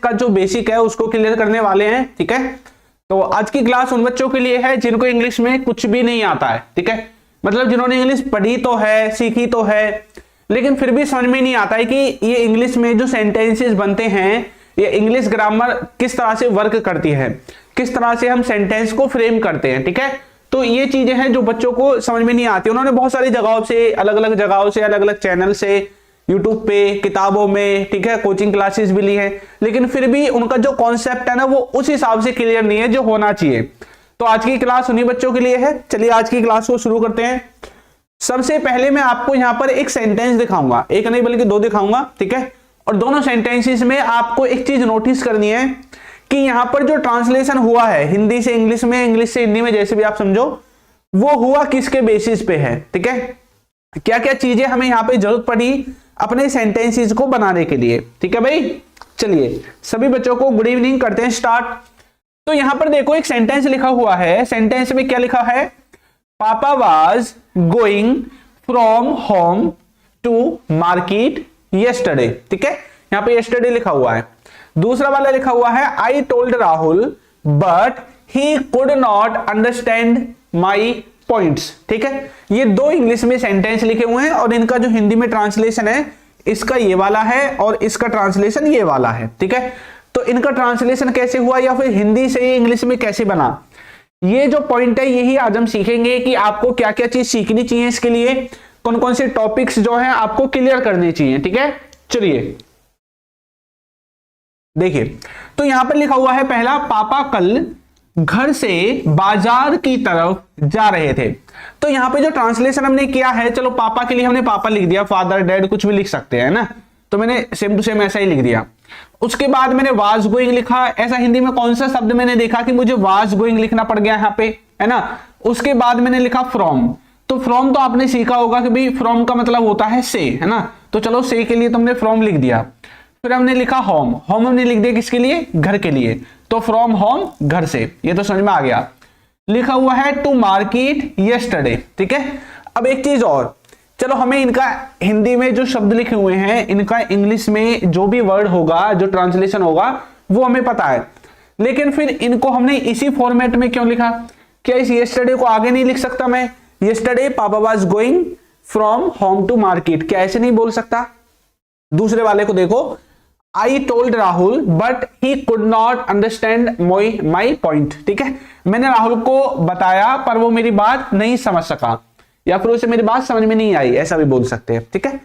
का जो बेसिक है उसको क्लियर करने वाले हैं। ठीक है, तो आज की क्लास उन बच्चों के लिए है जिनको इंग्लिश में कुछ भी नहीं आता है। ठीक है, मतलब जिन्होंने इंग्लिश पढ़ी तो है, सीखी तो है, लेकिन फिर भी समझ में नहीं आता है कि ये इंग्लिश में जो सेंटेंसेस बनते हैं, ये इंग्लिश ग्रामर किस तरह से वर्क करती है, किस तरह से हम सेंटेंस को फ्रेम करते हैं। ठीक है, तो ये चीजें हैं जो बच्चों को समझ में नहीं आती। उन्होंने बहुत सारी जगहों से, अलग अलग जगहों से, अलग अलग चैनल से, यूट्यूब पे, किताबों में, ठीक है, कोचिंग क्लासेस भी ली है, लेकिन फिर भी उनका जो कॉन्सेप्ट है ना वो उस हिसाब से क्लियर नहीं है जो होना चाहिए। तो आज की क्लास उन्हीं बच्चों के लिए है। चलिए आज की क्लास को शुरू करते हैं। सबसे पहले मैं आपको यहां पर एक सेंटेंस दिखाऊंगा, एक नहीं बल्कि दो दिखाऊंगा। ठीक है, और दोनों सेंटेंसेस में आपको एक चीज नोटिस करनी है कि यहां पर जो ट्रांसलेशन हुआ है हिंदी से इंग्लिश में, इंग्लिश से हिंदी में, जैसे भी आप समझो, वो हुआ किसके बेसिस पे है। ठीक है, क्या क्या चीजें हमें यहां पे जरूरत पड़ी अपने सेंटेंसेस को बनाने के लिए। ठीक है भाई, चलिए सभी बच्चों को गुड इवनिंग, करते हैं स्टार्ट। तो यहां पर देखो एक सेंटेंस लिखा हुआ है। सेंटेंस में क्या लिखा है? Papa was going from home to market yesterday. ठीक है, यहां पे यस्टरडे लिखा हुआ है। दूसरा वाला लिखा हुआ है आई told Rahul but he could not understand my points. ठीक है, ये दो इंग्लिश में सेंटेंस लिखे हुए हैं और इनका जो हिंदी में ट्रांसलेशन है, इसका ये वाला है और इसका ट्रांसलेशन ये वाला है। ठीक है, तो इनका ट्रांसलेशन कैसे हुआ या फिर हिंदी से ये इंग्लिश में कैसे बना, ये जो पॉइंट है यही आज हम सीखेंगे कि आपको क्या क्या चीज सीखनी चाहिए, इसके लिए कौन कौन से टॉपिक्स जो है आपको क्लियर करने चाहिए। ठीक है, चलिए देखिए, तो यहां पर लिखा हुआ है पहला, पापा कल घर से बाजार की तरफ जा रहे थे। तो यहां पे जो ट्रांसलेशन हमने किया है, चलो पापा के लिए हमने पापा लिख दिया, फादर, डैड कुछ भी लिख सकते हैं ना, तो मैंने सेम टू सेम ऐसा ही लिख दिया। उसके बाद मैंने वाज गोइंग लिखा। ऐसा हिंदी में कौन सा शब्द मैंने देखा कि मुझे वाज गोइंग लिखना पड़ गया यहां पे, है ना। उसके बाद मैंने लिखा फ्रॉम। तो फ्रॉम तो आपने सीखा होगा कि भाई फ्रॉम का मतलब होता है से, है ना, तो चलो से के लिए तुमने फ्रॉम लिख दिया। फिर हमने लिखा होम। होम हमने लिख दिया किसके लिए? घर के लिए, तो फ्रॉम होम, घर से, ये तो समझ में आ गया। लिखा हुआ है टू मार्केट यस्टरडे। ठीक है, अब एक चीज और, चलो हमें इनका हिंदी में जो शब्द लिखे हुए हैं, इनका इंग्लिश में जो भी वर्ड होगा, जो ट्रांसलेशन होगा, वो हमें पता है, लेकिन फिर इनको हमने इसी फॉर्मेट में क्यों लिखा? क्या इस यस्टरडे को आगे नहीं लिख सकता मैं? Yesterday papa was going from home to market, क्या ऐसे नहीं बोल सकता? दूसरे वाले को देखो, I told Rahul but he could not understand my point. ठीक है, मैंने राहुल को बताया पर वो मेरी बात नहीं समझ सका, या फिर उसे मेरी बात समझ में नहीं आई, ऐसा भी बोल सकते हैं। ठीक है,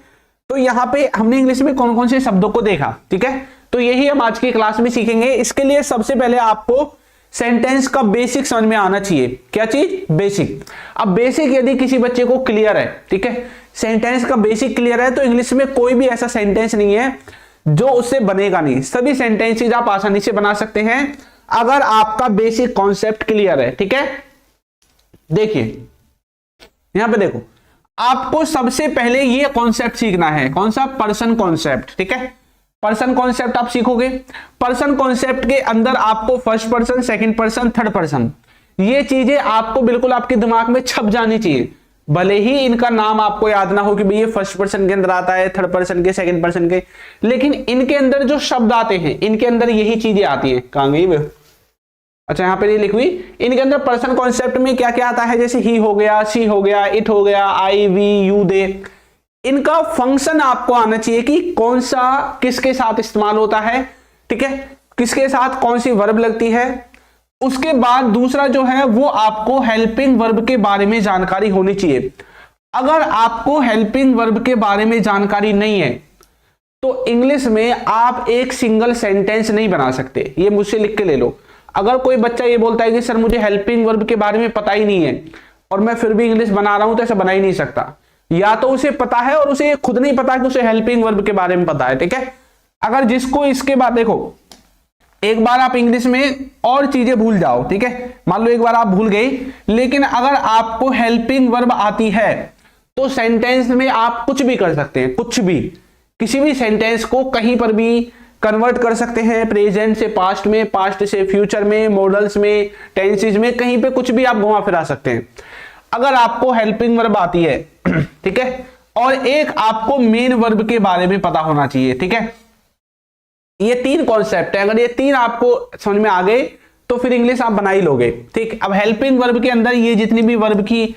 तो यहां पे हमने इंग्लिश में कौन कौन से शब्दों को देखा। ठीक है, तो यही हम आज की क्लास में सीखेंगे। इसके लिए सबसे पहले आपको सेंटेंस का बेसिक समझ में आना चाहिए। क्या चीज? बेसिक। अब बेसिक यदि किसी बच्चे को क्लियर है, ठीक है, सेंटेंस का बेसिक क्लियर है, तो इंग्लिश में कोई भी ऐसा सेंटेंस नहीं है जो उससे बनेगा नहीं। सभी सेंटेंसेस आप आसानी से बना सकते हैं अगर आपका बेसिक कॉन्सेप्ट क्लियर है। ठीक है, देखिए यहां पे देखो, आपको सबसे पहले ये कॉन्सेप्ट सीखना है। कौन सा? Person concept. ठीक है, पर्सन कॉन्सेप्ट आप सीखोगे। पर्सन कॉन्सेप्ट के अंदर आपको first person, second person, third person, ये चीजें आपको बिल्कुल आपके दिमाग में छप जानी चाहिए। भले ही इनका नाम आपको याद ना हो कि भाई ये फर्स्ट पर्सन के अंदर आता है, थर्ड पर्सन के, सेकंड पर्सन के, लेकिन इनके अंदर जो शब्द आते हैं, इनके अंदर यही चीजें आती हैं। कहां गई वे? अच्छा, यहां पे नहीं लिखी हुई। इनके अंदर पर्सन कॉन्सेप्ट में क्या क्या आता है? जैसे ही हो गया, सी हो गया, इट हो गया, आई, वी, यू, दे। इनका फंक्शन आपको आना चाहिए कि कौन सा किसके साथ इस्तेमाल होता है। ठीक है, किसके साथ कौन सी वर्ब लगती है। उसके बाद दूसरा जो है वो आपको हेल्पिंग वर्ब के बारे में जानकारी होनी चाहिए। अगर आपको हेल्पिंग वर्ब के बारे में जानकारी नहीं है तो इंग्लिश में आप एक सिंगल सेंटेंस नहीं बना सकते। ये मुझसे लिख के ले लो। अगर कोई बच्चा ये बोलता है कि सर मुझे हेल्पिंग वर्ब के बारे में पता ही नहीं है और मैं फिर भी इंग्लिश बना रहा हूं, तो ऐसा बना ही नहीं सकता। या तो उसे पता है और उसे खुद नहीं पता कि उसे हेल्पिंग वर्ब के बारे में पता है। ठीक है, अगर जिसको इसके बाद देखो, एक बार आप इंग्लिश में और चीजें भूल जाओ, ठीक है, मान लो एक बार आप भूल गए, लेकिन अगर आपको हेल्पिंग वर्ब आती है तो सेंटेंस में आप कुछ भी कर सकते हैं। कुछ भी, किसी भी सेंटेंस को कहीं पर भी कन्वर्ट कर सकते हैं, प्रेजेंट से पास्ट में, पास्ट से फ्यूचर में, मॉडल्स में, टेंसेस में, कहीं पे कुछ भी आप घुमा फिरा सकते हैं अगर आपको हेल्पिंग वर्ब आती है। ठीक है, और एक आपको मेन वर्ब के बारे में पता होना चाहिए। ठीक है, ये 3 कॉन्सेप्ट है, अगर ये 3 आपको समझ में आ गए तो फिर इंग्लिश आप बना ही लोगे। ठीक, अब हेल्पिंग वर्ब के अंदर ये जितनी भी वर्ब की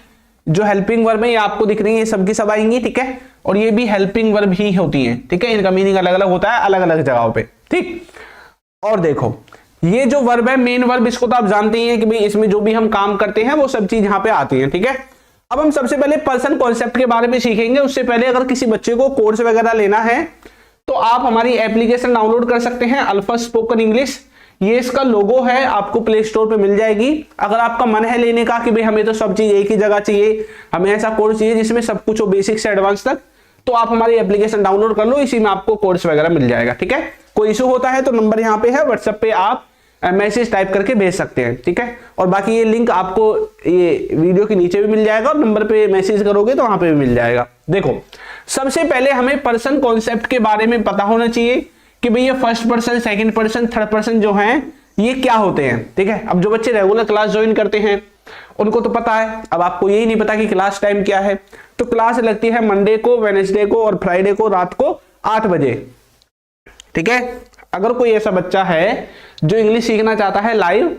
जो हेल्पिंग वर्ब है ये आपको दिख रही है, ये सब की सब आएंगी। ठीक है, और ये भी हेल्पिंग वर्ब ही होती हैं। ठीक है, इनका मीनिंग अलग अलग होता है अलग अलग जगहों पे। ठीक, और देखो ये जो वर्ब है मेन वर्ब, इसको तो आप जानते ही हैं कि भाई इसमें जो भी हम काम करते हैं वो सब चीज यहाँ पे आती है। ठीक है, अब हम सबसे पहले पर्सन कॉन्सेप्ट के बारे में सीखेंगे। उससे पहले अगर किसी बच्चे को कोर्स वगैरह लेना है तो आप हमारी एप्लीकेशन डाउनलोड कर सकते हैं, अल्फा स्पोकन इंग्लिश। ये इसका लोगो है, आपको प्ले स्टोर पे मिल जाएगी। अगर आपका मन है लेने का कि भाई हमें तो सब चीज एक ही जगह चाहिए, हमें ऐसा कोर्स चाहिए जिसमें सब कुछ हो बेसिक से एडवांस तक, तो आप हमारी एप्लीकेशन डाउनलोड कर लो, इसी में आपको कोर्स वगैरह मिल जाएगा। ठीक है, कोई इशू होता है तो नंबर यहाँ पे है, व्हाट्सएप पे आप मैसेज टाइप करके भेज सकते हैं। ठीक है, और बाकी ये लिंक आपको ये वीडियो के नीचे भी मिल जाएगा और नंबर पे मैसेज करोगे तो वहां पे भी मिल जाएगा। देखो सबसे पहले हमें पर्सन कॉन्सेप्ट के बारे में पता होना चाहिए कि भाई ये first person, second person, third person जो हैं ये क्या होते हैं। ठीक है, अब जो बच्चे रेगुलर क्लास ज्वाइन करते हैं उनको तो पता है, अब आपको यही नहीं पता कि क्लास टाइम क्या है। तो क्लास लगती है मंडे को, वेडनेसडे को और फ्राइडे को रात को 8 बजे। ठीक है, अगर कोई ऐसा बच्चा है जो इंग्लिश सीखना चाहता है लाइव,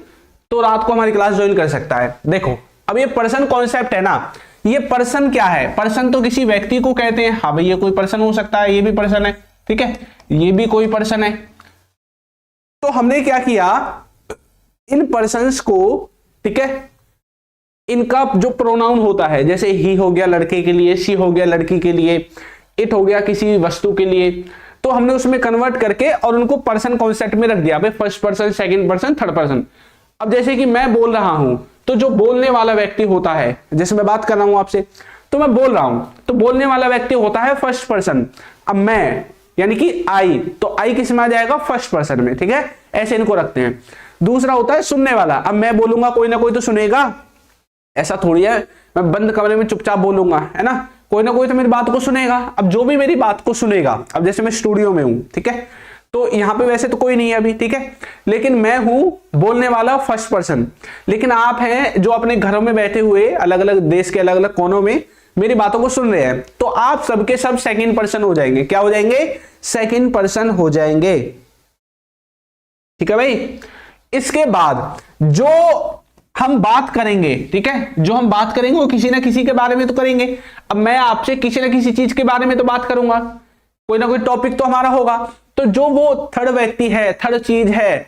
तो रात को हमारी क्लास ज्वाइन कर सकता है। देखो अब ये पर्सन कॉन्सेप्ट है ना, ये पर्सन क्या है? पर्सन तो किसी व्यक्ति को कहते हैं। हाँ भाई ये कोई पर्सन हो सकता है, ये भी पर्सन है। ठीक है, ये भी कोई पर्सन है। तो हमने क्या किया, इन पर्सन्स को, ठीक है, इनका जो प्रोनाउन होता है, जैसे ही हो गया लड़के के लिए, शी हो गया लड़की के लिए, इट हो गया किसी वस्तु के लिए, तो हमने उसमें कन्वर्ट करके और उनको पर्सन कॉन्सेप्ट में रख दिया। भाई first person, second person, third person. अब जैसे कि मैं बोल रहा हूं तो जो बोलने वाला व्यक्ति होता है, जैसे मैं बात कर रहा हूं आपसे तो मैं बोल रहा हूं, तो बोलने वाला व्यक्ति होता है फर्स्ट पर्सन। अब मैं यानी कि आई, तो आई किस में आ जाएगा? फर्स्ट पर्सन में। ठीक है, ऐसे इनको रखते हैं। दूसरा होता है सुनने वाला। अब मैं बोलूंगा कोई ना कोई तो सुनेगा, ऐसा थोड़ी है मैं बंद कमरे में चुपचाप बोलूंगा, है ना, कोई ना कोई तो मेरी बात को सुनेगा। अब जो भी मेरी बात को सुनेगा, अब जैसे मैं स्टूडियो में हूं, ठीक है, तो यहां पे वैसे तो कोई नहीं है अभी, ठीक है, लेकिन मैं हूं बोलने वाला फर्स्ट पर्सन। लेकिन आप हैं जो अपने घरों में बैठे हुए अलग अलग देश के अलग अलग कोनों में मेरी बातों को सुन रहे हैं, तो आप सबके सब सेकंड पर्सन हो जाएंगे। क्या हो जाएंगे? सेकंड पर्सन हो जाएंगे। ठीक है भाई, इसके बाद जो हम बात करेंगे, ठीक है, जो हम बात करेंगे वो किसी ना किसी के बारे में तो करेंगे। अब मैं आपसे किसी ना किसी चीज के बारे में तो बात करूंगा, कोई ना कोई टॉपिक तो हमारा होगा। तो जो वो थर्ड व्यक्ति है, थर्ड चीज है,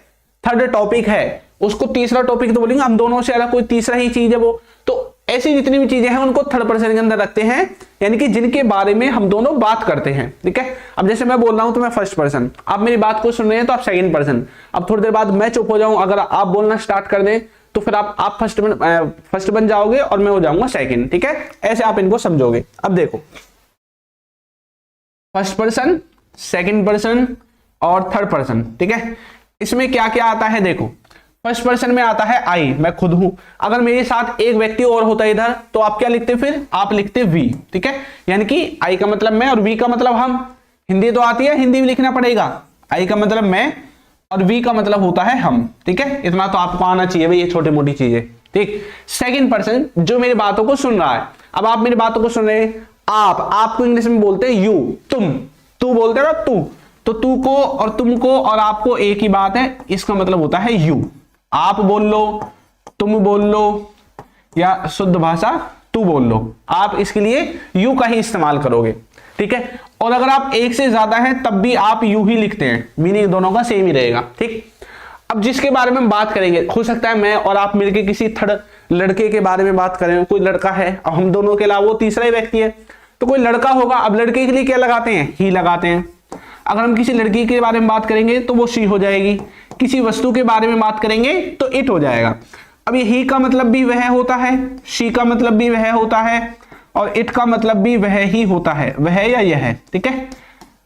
थर्ड टॉपिक है, उसको तीसरा टॉपिक तो बोलेंगे। हम दोनों से अलग कोई तीसरा ही चीज है वो, तो ऐसी जितनी भी चीजें हैं उनको थर्ड पर्सन के अंदर रखते हैं, यानी कि जिनके बारे में हम दोनों बात करते हैं। ठीक है, अब जैसे मैं बोल रहा हूं तो मैं फर्स्ट पर्सन, आप मेरी बात को सुन रहे हैं तो आप सेकंड पर्सन। अब थोड़ी देर बाद मैं चुप हो जाऊं, अगर आप बोलना स्टार्ट कर दें तो फिर आप फर्स्ट बन जाओगे और मैं हो जाऊंगा सेकंड। ठीक है, ऐसे आप इनको समझोगे। अब देखो फर्स्ट पर्सन, सेकंड पर्सन और थर्ड पर्सन, ठीक है, इसमें क्या क्या आता है? देखो फर्स्ट पर्सन में आता है आई, मैं खुद हूं। अगर मेरे साथ एक व्यक्ति और होता है इधर, तो आप क्या लिखते? फिर आप लिखते वी। ठीक है, यानी कि आई का मतलब मैं और वी का मतलब हम। हिंदी तो आती है, हिंदी भी लिखना पड़ेगा। आई का मतलब मैं और वी का मतलब होता है हम। ठीक है, इतना तो आपको आना चाहिए भाई, ये छोटी मोटी चीजें। ठीक, सेकंड पर्सन जो मेरी बातों को सुन रहा है। अब आप मेरी बातों को सुन रहे हैं, आपको इंग्लिश में बोलते हैं यू, तुम, तू बोलते हैं ना तू, तो तू को और तुमको और आपको एक ही बात है, इसका मतलब होता है यू। आप बोल लो, तुम बोल लो, या शुद्ध भाषा तू बोल लो, आप इसके लिए यू का ही इस्तेमाल करोगे। ठीक है, और अगर आप एक से ज्यादा हैं तब भी आप यू ही लिखते हैं, मीनिंग दोनों का सेम ही रहेगा। ठीक, अब जिसके बारे में हम बात करेंगे, हो सकता है मैं और आप मिलकर किसी थर्ड लड़के के बारे में बात करें। कोई लड़का है, अब हम दोनों के अलावा वो तीसरा ही व्यक्ति है, तो कोई लड़का होगा। अब लड़के के लिए क्या लगाते हैं? ही लगाते हैं। अगर हम किसी लड़की के बारे में बात करेंगे तो वो शी हो जाएगी। किसी वस्तु के बारे में बात करेंगे तो इट हो जाएगा। अब ये ही का मतलब भी वह होता है, शी का मतलब भी वह होता है, और इट का मतलब भी वह ही होता है, वह या यह है। ठीक है,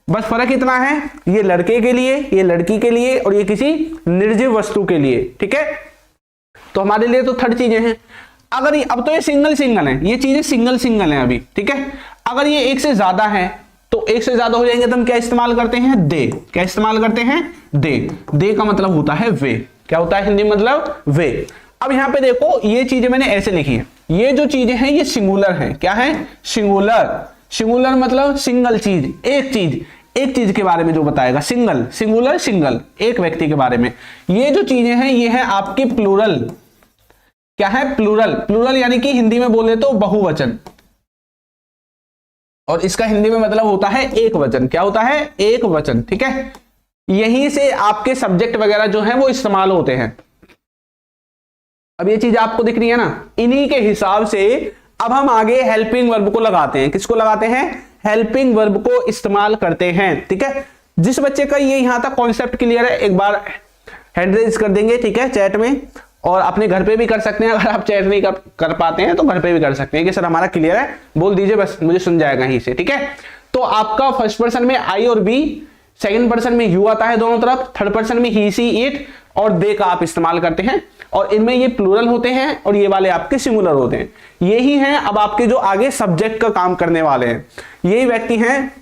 बस फर्क इतना है, ये लड़के के लिए, ये लड़की के लिए, और ये किसी निर्जीव वस्तु के लिए। ठीक है, तो हमारे लिए तो थर्ड चीजें हैं। अगर ये, अब तो ये सिंगल सिंगल है, ये चीजें सिंगल सिंगल है अभी। ठीक है, अगर ये एक से ज्यादा है तो एक से ज्यादा हो जाएंगे तो हम क्या इस्तेमाल करते हैं? दे। क्या इस्तेमाल करते हैं? दे। दे का मतलब होता है वे। क्या होता है हिंदी मतलब? वे। अब यहां पे देखो ये चीजें मैंने ऐसे लिखी है, ये जो चीजें हैं ये सिंगुलर हैं। क्या है? सिंगुलर। सिंगुलर मतलब सिंगल चीज, एक चीज, एक चीज के बारे में जो बताएगा, सिंगल, सिंगुलर, सिंगल, एक व्यक्ति के बारे में। ये जो चीजें हैं ये है आपकी प्लूरल। क्या है? प्लूरल। प्लूरल यानी कि हिंदी में बोले तो बहुवचन, और इसका हिंदी में मतलब होता है एक वचन। क्या होता है? एक वचन। ठीक है, यहीं से आपके सब्जेक्ट वगैरह जो है वो इस्तेमाल होते हैं। अब ये चीज आपको दिख रही है ना, इन्हीं के हिसाब से अब हम आगे हेल्पिंग वर्ब को लगाते हैं। किसको लगाते हैं? हेल्पिंग वर्ब को इस्तेमाल करते हैं। ठीक है, जिस बच्चे का ये यहां तक कॉन्सेप्ट क्लियर है एक बार हैंड रेज कर देंगे, ठीक है, चैट में, और अपने घर पे भी कर सकते हैं। अगर आप चैट नहीं कर पाते हैं तो घर पे भी कर सकते हैं कि सर हमारा क्लियर है, बोल दीजिए, बस मुझे सुन जाएगा यहीं से। ठीक है, तो आपका फर्स्ट पर्सन में आई और बी, सेकंड पर्सन में यू आता है दोनों तरफ, थर्ड पर्सन में ही, सी, इट और दे का आप इस्तेमाल करते हैं, और इनमें ये प्लूरल होते हैं और ये वाले आपके सिंगुलर होते हैं। यही हैं अब आपके जो आगे सब्जेक्ट का काम करने वाले हैं, यही व्यक्ति हैं,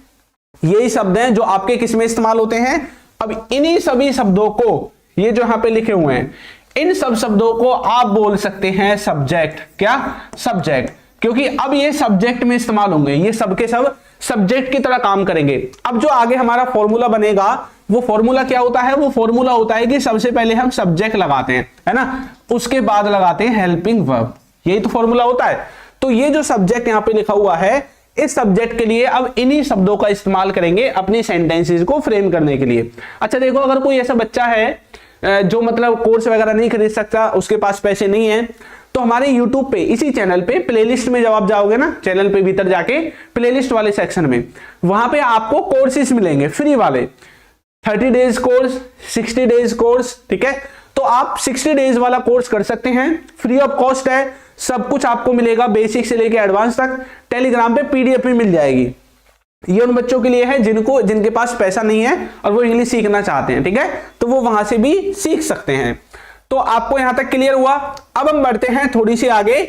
यही शब्द हैं जो आपके किस में इस्तेमाल होते हैं। अब इन्हीं सभी शब्दों को, ये जो यहां पे लिखे हुए हैं, इन सब शब्दों को आप बोल सकते हैं सब्जेक्ट। क्या? सब्जेक्ट, क्योंकि अब ये सब्जेक्ट में इस्तेमाल होंगे, ये सब के सब सब्जेक्ट की तरह काम करेंगे। अब जो आगे हमारा फॉर्मूला बनेगा, वो फॉर्मूला क्या होता है? वो फॉर्मूला होता है कि सबसे पहले हम सब्जेक्ट लगाते हैं, है ना, उसके बाद लगाते हैं हेल्पिंग वर्ब। यही तो फॉर्मूला होता है। तो ये जो सब्जेक्ट यहां पे लिखा हुआ है, इस सब्जेक्ट के लिए अब इन्हीं शब्दों का इस्तेमाल करेंगे अपनी सेंटेंसेस को फ्रेम करने के लिए। अच्छा देखो, अगर कोई ऐसा बच्चा है जो मतलब कोर्स वगैरह नहीं खरीद सकता, उसके पास पैसे नहीं है, तो हमारे YouTube पे, इसी चैनल पे प्लेलिस्ट में जब आप जाओगे ना, चैनल पे भीतर जाके प्लेलिस्ट वाले सेक्शन में, वहां पे आपको कोर्सेस मिलेंगे फ्री वाले, 30 डेज कोर्स, 60 डेज कोर्स। ठीक है, तो आप 60 डेज वाला कोर्स कर सकते हैं, फ्री ऑफ कॉस्ट है, सब कुछ आपको मिलेगा, बेसिक से लेके एडवांस तक। टेलीग्राम पे PDF भी मिल जाएगी। ये उन बच्चों के लिए है जिनके पास पैसा नहीं है और वो इंग्लिश सीखना चाहते हैं। ठीक है, तो वो वहां से भी सीख सकते हैं। तो आपको यहां तक क्लियर हुआ। अब हम बढ़ते हैं थोड़ी सी आगे,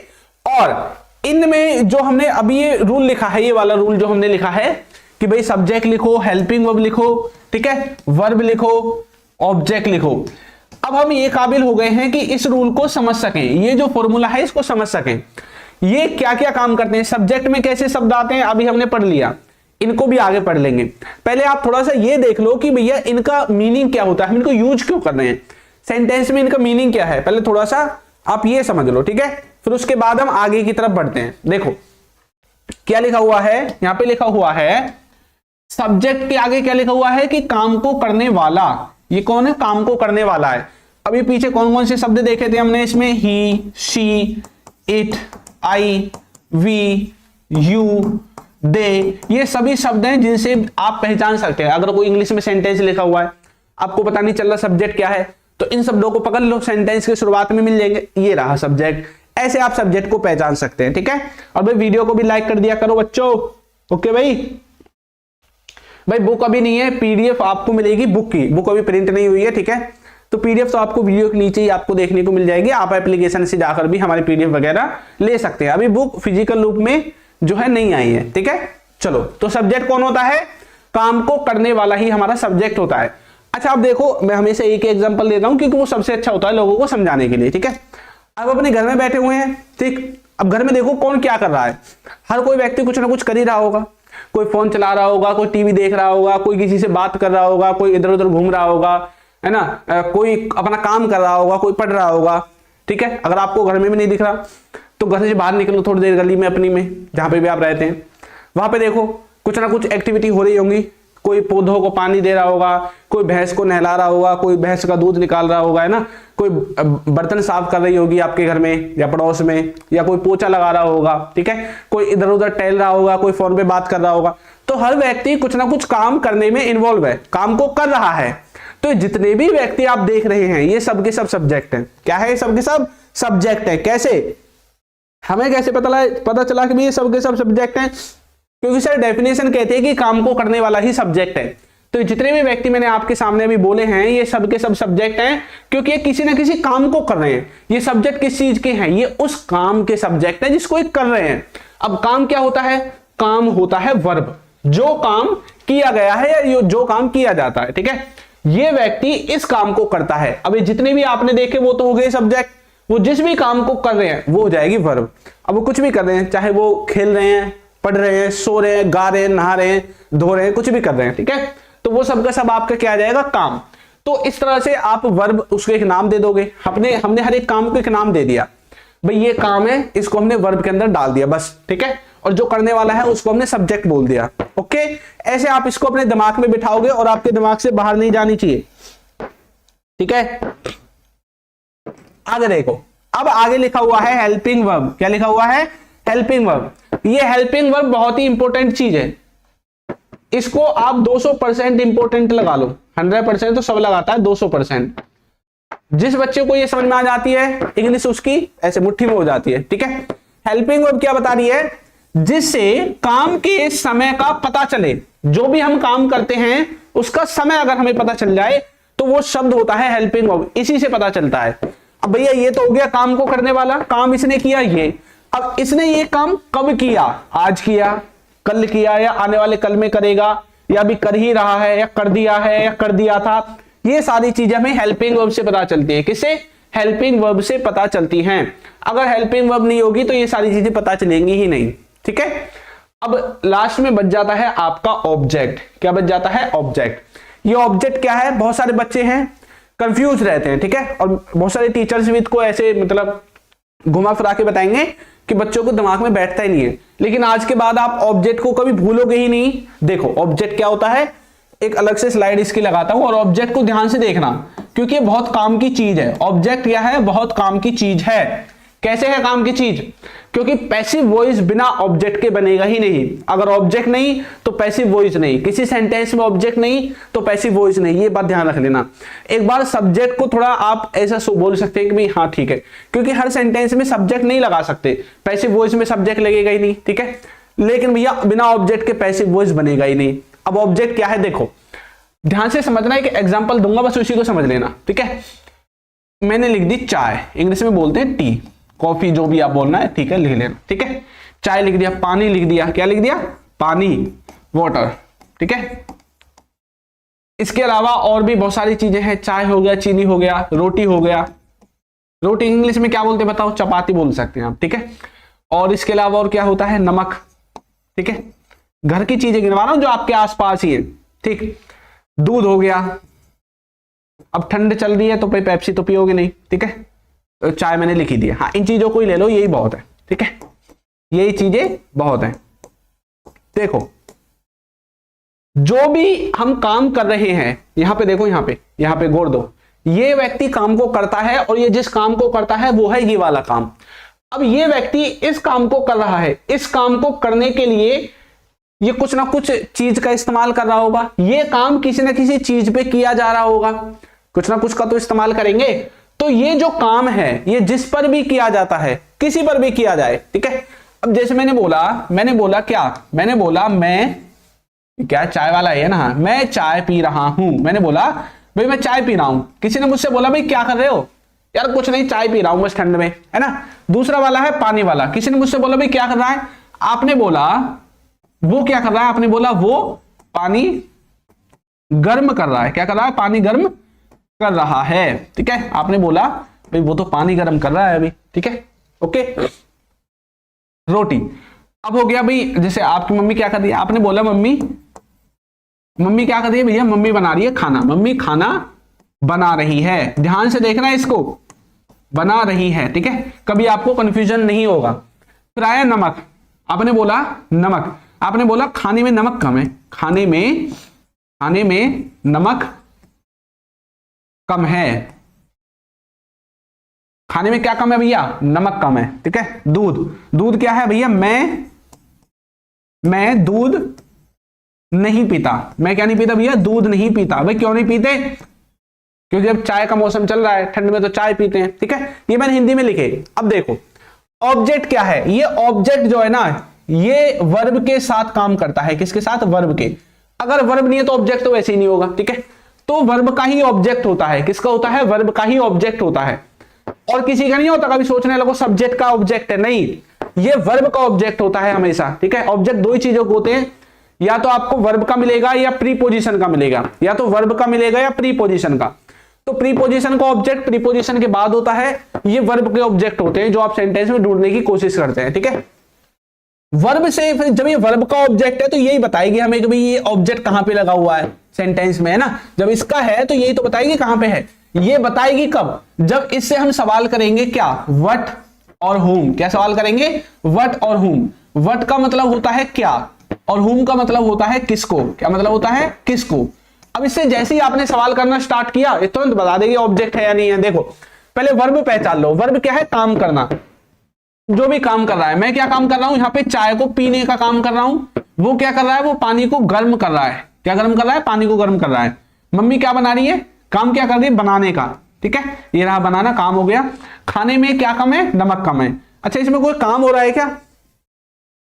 और इनमें जो हमने अभी ये रूल लिखा है, ये वाला रूल जो हमने लिखा है कि भाई सब्जेक्ट लिखो, हेल्पिंग वर्ब लिखो, ठीक है, वर्ब लिखो, ऑब्जेक्ट लिखो। अब हम ये काबिल हो गए हैं कि इस रूल को समझ सकें, ये जो फॉर्मूला है इसको समझ सकें, ये क्या क्या काम करते हैं, सब्जेक्ट में कैसे शब्द आते हैं, अभी हमने पढ़ लिया, इनको भी आगे पढ़ लेंगे। पहले आप थोड़ा सा ये देख लो कि भैया इनका मीनिंग क्या होता है, हम इनको यूज क्यों कर रहे हैं, सेंटेंस में इनका मीनिंग क्या है, पहले थोड़ा सा आप ये समझ लो। ठीक है, फिर उसके बाद हम आगे की तरफ बढ़ते हैं। देखो क्या लिखा हुआ है, यहां पे लिखा हुआ है सब्जेक्ट के आगे क्या लिखा हुआ है कि काम को करने वाला। ये कौन है? काम को करने वाला है। अभी पीछे कौन कौन से शब्द देखे थे हमने इसमें? He, she, it, I, we, you, they, ये सभी शब्द हैं जिनसे आप पहचान सकते हैं। अगर कोई इंग्लिश में सेंटेंस लिखा हुआ है, आपको पता नहीं चल रहा सब्जेक्ट क्या है, तो इन शब्दों को पकड़ लो, सेंटेंस के शुरुआत में मिल जाएंगे, ये रहा सब्जेक्ट। ऐसे आप सब्जेक्ट को पहचान सकते हैं। ठीक है, और भाई वीडियो को भी लाइक कर दिया करो बच्चों। ओके भाई बुक अभी नहीं है, PDF आपको मिलेगी बुक की, बुक अभी प्रिंट नहीं हुई है। ठीक है, तो PDF तो आपको वीडियो के नीचे ही आपको देखने को मिल जाएगी, आप एप्लीकेशन से जाकर भी हमारी PDF वगैरह ले सकते हैं। अभी बुक फिजिकल रूप में जो है नहीं आई है। ठीक है, चलो, तो सब्जेक्ट कौन होता है? काम को करने वाला ही हमारा सब्जेक्ट होता है। अच्छा अब देखो, मैं हमेशा एक एग्जांपल देता हूं क्योंकि वो सबसे अच्छा होता है लोगों को समझाने के लिए। ठीक है, अब अपने घर में बैठे हुए हैं, ठीक, अब घर में देखो कौन क्या कर रहा है, हर कोई व्यक्ति कुछ ना कुछ कर ही रहा होगा, कोई फोन चला रहा होगा, कोई टीवी देख रहा होगा, कोई किसी से बात कर रहा होगा, कोई इधर उधर घूम रहा होगा, है ना, कोई अपना काम कर रहा होगा, कोई पढ़ रहा होगा। ठीक है, अगर आपको घर में भी नहीं दिख रहा तो घर से बाहर निकलो थोड़ी देर, गली में अपनी में जहां पे भी आप रहते हैं, वहां पे देखो कुछ ना कुछ एक्टिविटी हो रही होंगी। कोई पौधों को पानी दे रहा होगा, कोई भैंस को नहला रहा होगा, कोई भैंस का दूध निकाल रहा होगा, है ना, कोई बर्तन साफ कर रही होगी आपके घर में या पड़ोस में, या कोई पोछा लगा रहा होगा। ठीक है, कोई इधर उधर टहल रहा होगा, कोई फोन पे बात कर रहा होगा। तो हर व्यक्ति कुछ ना कुछ काम करने में इन्वॉल्व है, काम को कर रहा है। तो जितने भी व्यक्ति आप देख रहे हैं ये सब के सब सब्जेक्ट हैं। क्या है? सब के सब सब्जेक्ट है। कैसे? हमें कैसे पता चला कि ये सब के सब सब्जेक्ट हैं? क्योंकि सर डेफिनेशन कहते हैं कि काम को करने वाला ही सब्जेक्ट है। तो जितने भी व्यक्ति मैंने आपके सामने अभी बोले हैं ये सब के सब सब्जेक्ट हैं, क्योंकि ये किसी ना किसी काम को कर रहे हैं। ये सब्जेक्ट किस चीज के हैं? ये उस काम के सब्जेक्ट है जिसको ये कर रहे हैं। अब काम क्या होता है? काम होता है वर्ब, जो काम किया गया है या जो काम किया जाता है। ठीक है, ये व्यक्ति इस काम को करता है। अभी जितने भी आपने देखे वो तो हो गए सब्जेक्ट, वो जिस भी काम को कर रहे हैं वो हो जाएगी वर्ब। अब वो कुछ भी कर रहे हैं, चाहे वो खेल रहे हैं, पढ़ रहे हैं, सो रहे हैं, गा रहे हैं, नहा रहे हैं, धो रहे हैं, कुछ भी कर रहे हैं, ठीक है। तो वो सब का सब आपका क्या आ जाएगा, काम। तो इस तरह से आप वर्ब उसको एक नाम दे दोगे। हमने हर एक काम को एक नाम दे दिया, भाई ये काम है, इसको हमने वर्ब के अंदर डाल दिया बस, ठीक है। और जो करने वाला है उसको हमने सब्जेक्ट बोल दिया। ओके, ऐसे आप इसको अपने दिमाग में बिठाओगे और आपके दिमाग से बाहर नहीं जानी चाहिए, ठीक है। आगे देखो, अब आगे लिखा हुआ है हेल्पिंग वर्ब। क्या लिखा हुआ है, हेल्पिंग वर्ब। ये हेल्पिंग वर्ब बहुत ही इंपॉर्टेंट चीज है, इसको आप 200% इंपॉर्टेंट लगा लो। 100% तो सब लगाता है, 200%। जिस बच्चे को ये समझ में आ जाती है इंग्लिश, उसकी ऐसे मुट्ठी में हो जाती है, ठीक है। हेल्पिंग वर्ब क्या बता रही है, जिससे काम के समय का पता चले। जो भी हम काम करते हैं उसका समय अगर हमें पता चल जाए तो वो शब्द होता है हेल्पिंग वर्ब, इसी से पता चलता है। अब भैया ये तो हो गया काम को करने वाला, काम इसने किया ये। अब इसने ये काम कब किया, आज किया, कल किया, या आने वाले कल में करेगा, या अभी कर ही रहा है, या कर दिया है, या कर दिया था। ये सारी चीजें हमें हेल्पिंग वर्ब से पता चलती है। किससे, हेल्पिंग वर्ब से पता चलती हैं। अगर हेल्पिंग वर्ब नहीं होगी तो ये सारी चीजें पता चलेंगी ही नहीं, ठीक है। अब लास्ट में बच जाता है आपका ऑब्जेक्ट। क्या बच जाता है, ऑब्जेक्ट। ये ऑब्जेक्ट क्या है, बहुत सारे बच्चे हैं कंफ्यूज रहते हैं, ठीक है। और बहुत सारे टीचर्स भी इसको ऐसे मतलब घुमा फिरा के बताएंगे कि बच्चों को दिमाग में बैठता ही नहीं है। लेकिन आज के बाद आप ऑब्जेक्ट को कभी भूलोगे ही नहीं। देखो ऑब्जेक्ट क्या होता है, एक अलग से स्लाइड इसकी लगाता हूं, और ऑब्जेक्ट को ध्यान से देखना क्योंकि ये बहुत काम की चीज है। ऑब्जेक्ट क्या है, बहुत काम की चीज है। कैसे है काम की चीज, क्योंकि पैसिव वॉइस बिना ऑब्जेक्ट के बनेगा ही नहीं। अगर ऑब्जेक्ट नहीं तो पैसिव वॉइस नहीं, किसी सेंटेंस में ऑब्जेक्ट नहीं तो पैसिव वॉइस नहीं। ये बात ध्यान रख लेना। एक बार सब्जेक्ट को थोड़ा आप ऐसा बोल सकते हैं कि भाई हाँ ठीक है, क्योंकि हर सेंटेंस में सब्जेक्ट नहीं लगा सकते, पैसिव वॉइस में सब्जेक्ट लगेगा ही नहीं, ठीक है। लेकिन भैया बिना ऑब्जेक्ट के पैसिव वॉइस बनेगा ही नहीं। अब ऑब्जेक्ट क्या है, देखो ध्यान से समझना, एक एग्जांपल दूंगा, बस उसी को समझ लेना, ठीक है। मैंने लिख दी चाय, इंग्लिश में बोलते हैं टी, कॉफी, जो भी आप बोलना है, ठीक है, लिख लेना, ठीक है। चाय लिख दिया, पानी लिख दिया, क्या लिख दिया, पानी, वाटर, ठीक है। इसके अलावा और भी बहुत सारी चीजें हैं, चाय हो गया, चीनी हो गया, रोटी हो गया। रोटी इंग्लिश में क्या बोलते हैं बताओ, चपाती बोल सकते हैं आप, ठीक है। और इसके अलावा और क्या होता है, नमक, ठीक है। घर की चीजें गिनवा रहा हूं जो आपके आसपास ही है, ठीक। दूध हो गया, अब ठंड चल रही है तो भाई पेप्सी तो पियोगे नहीं, ठीक है, तो चाय मैंने लिखी दी है। हाँ, इन चीजों को ही ले लो, यही बहुत है, ठीक है, यही चीजें बहुत है। देखो जो भी हम काम कर रहे हैं, यहां पे देखो, यहां पे गौर दो, ये व्यक्ति काम को करता है और ये जिस काम को करता है वो है ये वाला काम। अब ये व्यक्ति इस काम को कर रहा है, इस काम को करने के लिए ये कुछ ना कुछ चीज का इस्तेमाल कर रहा होगा। ये काम किसी ना किसी चीज पे किया जा रहा होगा, कुछ ना कुछ का तो इस्तेमाल करेंगे। तो ये जो काम है ये जिस पर भी किया जाता है, किसी पर भी किया जाए, ठीक है। अब जैसे मैंने बोला क्या, मैंने बोला मैं, क्या चाय वाला है ना, मैं चाय पी रहा हूं। मैंने बोला भाई मैं चाय पी रहा हूं। किसी ने मुझसे बोला भाई क्या कर रहे हो, यार कुछ नहीं, चाय पी रहा हूं बस ठंड में, है ना। दूसरा वाला है पानी वाला, किसी ने मुझसे बोला भाई क्या कर रहा है, आपने बोला वो क्या कर रहा है, आपने बोला वो पानी गर्म कर रहा है। क्या कर रहा है, पानी गर्म कर रहा है, ठीक है। आपने बोला भाई वो तो पानी गर्म कर रहा है अभी, ठीक है, ओके। रोटी, अब हो गया भाई, जैसे आपकी मम्मी क्या कर रही है, आपने बोला मम्मी क्या कर रही है, भैया मम्मी बना रही है खाना, मम्मी खाना बना रही है। ध्यान से देखना है इसको, बना रही है, ठीक है, कभी आपको कंफ्यूजन नहीं होगा। फिर आया नमक, आपने बोला नमक, आपने बोला खाने में नमक कम है, खाने में नमक कम है। खाने में क्या कम है भैया, नमक कम है, ठीक है। दूध क्या है भैया, मैं दूध नहीं पीता। मैं क्या नहीं पीता भैया, दूध नहीं पीता। भाई क्यों नहीं पीते, क्योंकि अब चाय का मौसम चल रहा है, ठंड में तो चाय पीते हैं, ठीक है। ये मैंने हिंदी में लिखे। अब देखो ऑब्जेक्ट क्या है, ये ऑब्जेक्ट जो है ना ये वर्ब के साथ काम करता है। किसके साथ, वर्ब के। अगर वर्ब नहीं है तो ऑब्जेक्ट तो वैसे ही नहीं होगा, ठीक है। तो वर्ब का ही ऑब्जेक्ट होता है। किसका होता है, वर्ब का ही ऑब्जेक्ट होता है, और किसी का नहीं होता। कभी सोचने लगो सब्जेक्ट का ऑब्जेक्ट है, नहीं, ये वर्ब का ऑब्जेक्ट होता है हमेशा, ठीक है। ऑब्जेक्ट दो ही चीजों को होते हैं, या तो आपको वर्ब का मिलेगा या प्रीपोजिशन का मिलेगा, या तो वर्ब का मिलेगा या प्रीपोजिशन का। तो प्रीपोजिशन का ऑब्जेक्ट प्रीपोजिशन के बाद होता है, ये वर्ब के ऑब्जेक्ट होते हैं जो आप सेंटेंस में ढूंढने की कोशिश करते हैं, ठीक है। वर्ब से फिर जब ये वर्ब का ऑब्जेक्ट है तो यही बताएगी हमें कि भाई ये ऑब्जेक्ट कहां पे लगा हुआ है सेंटेंस में, है ना। जब इसका है तो यही तो बताएगी कहां पे है। ये बताएगी कब, जब इससे हम सवाल करेंगे क्या, व्हाट और whom। क्या सवाल करेंगे, व्हाट और whom। व्हाट का मतलब होता है क्या और whom का मतलब होता है किसको। क्या मतलब होता है, किसको। अब इससे जैसे ही आपने सवाल करना स्टार्ट किया ये तुरंत बता देगी ऑब्जेक्ट है या नहीं है। देखो पहले वर्ब पहचान लो। वर्ब क्या है, काम करना, जो भी काम कर रहा है। मैं क्या काम कर रहा हूं, यहां पे चाय को पीने का काम कर रहा हूं। वो क्या कर रहा है, वो पानी को गर्म कर रहा है। क्या गर्म कर रहा है, पानी को गर्म कर रहा है। मम्मी क्या बना रही है, काम क्या कर रही है, बनाने का। ठीक है, ये रहा बनाना, काम हो गया। खाने में क्या कम है, नमक कम है। अच्छा इसमें कोई काम हो रहा है क्या,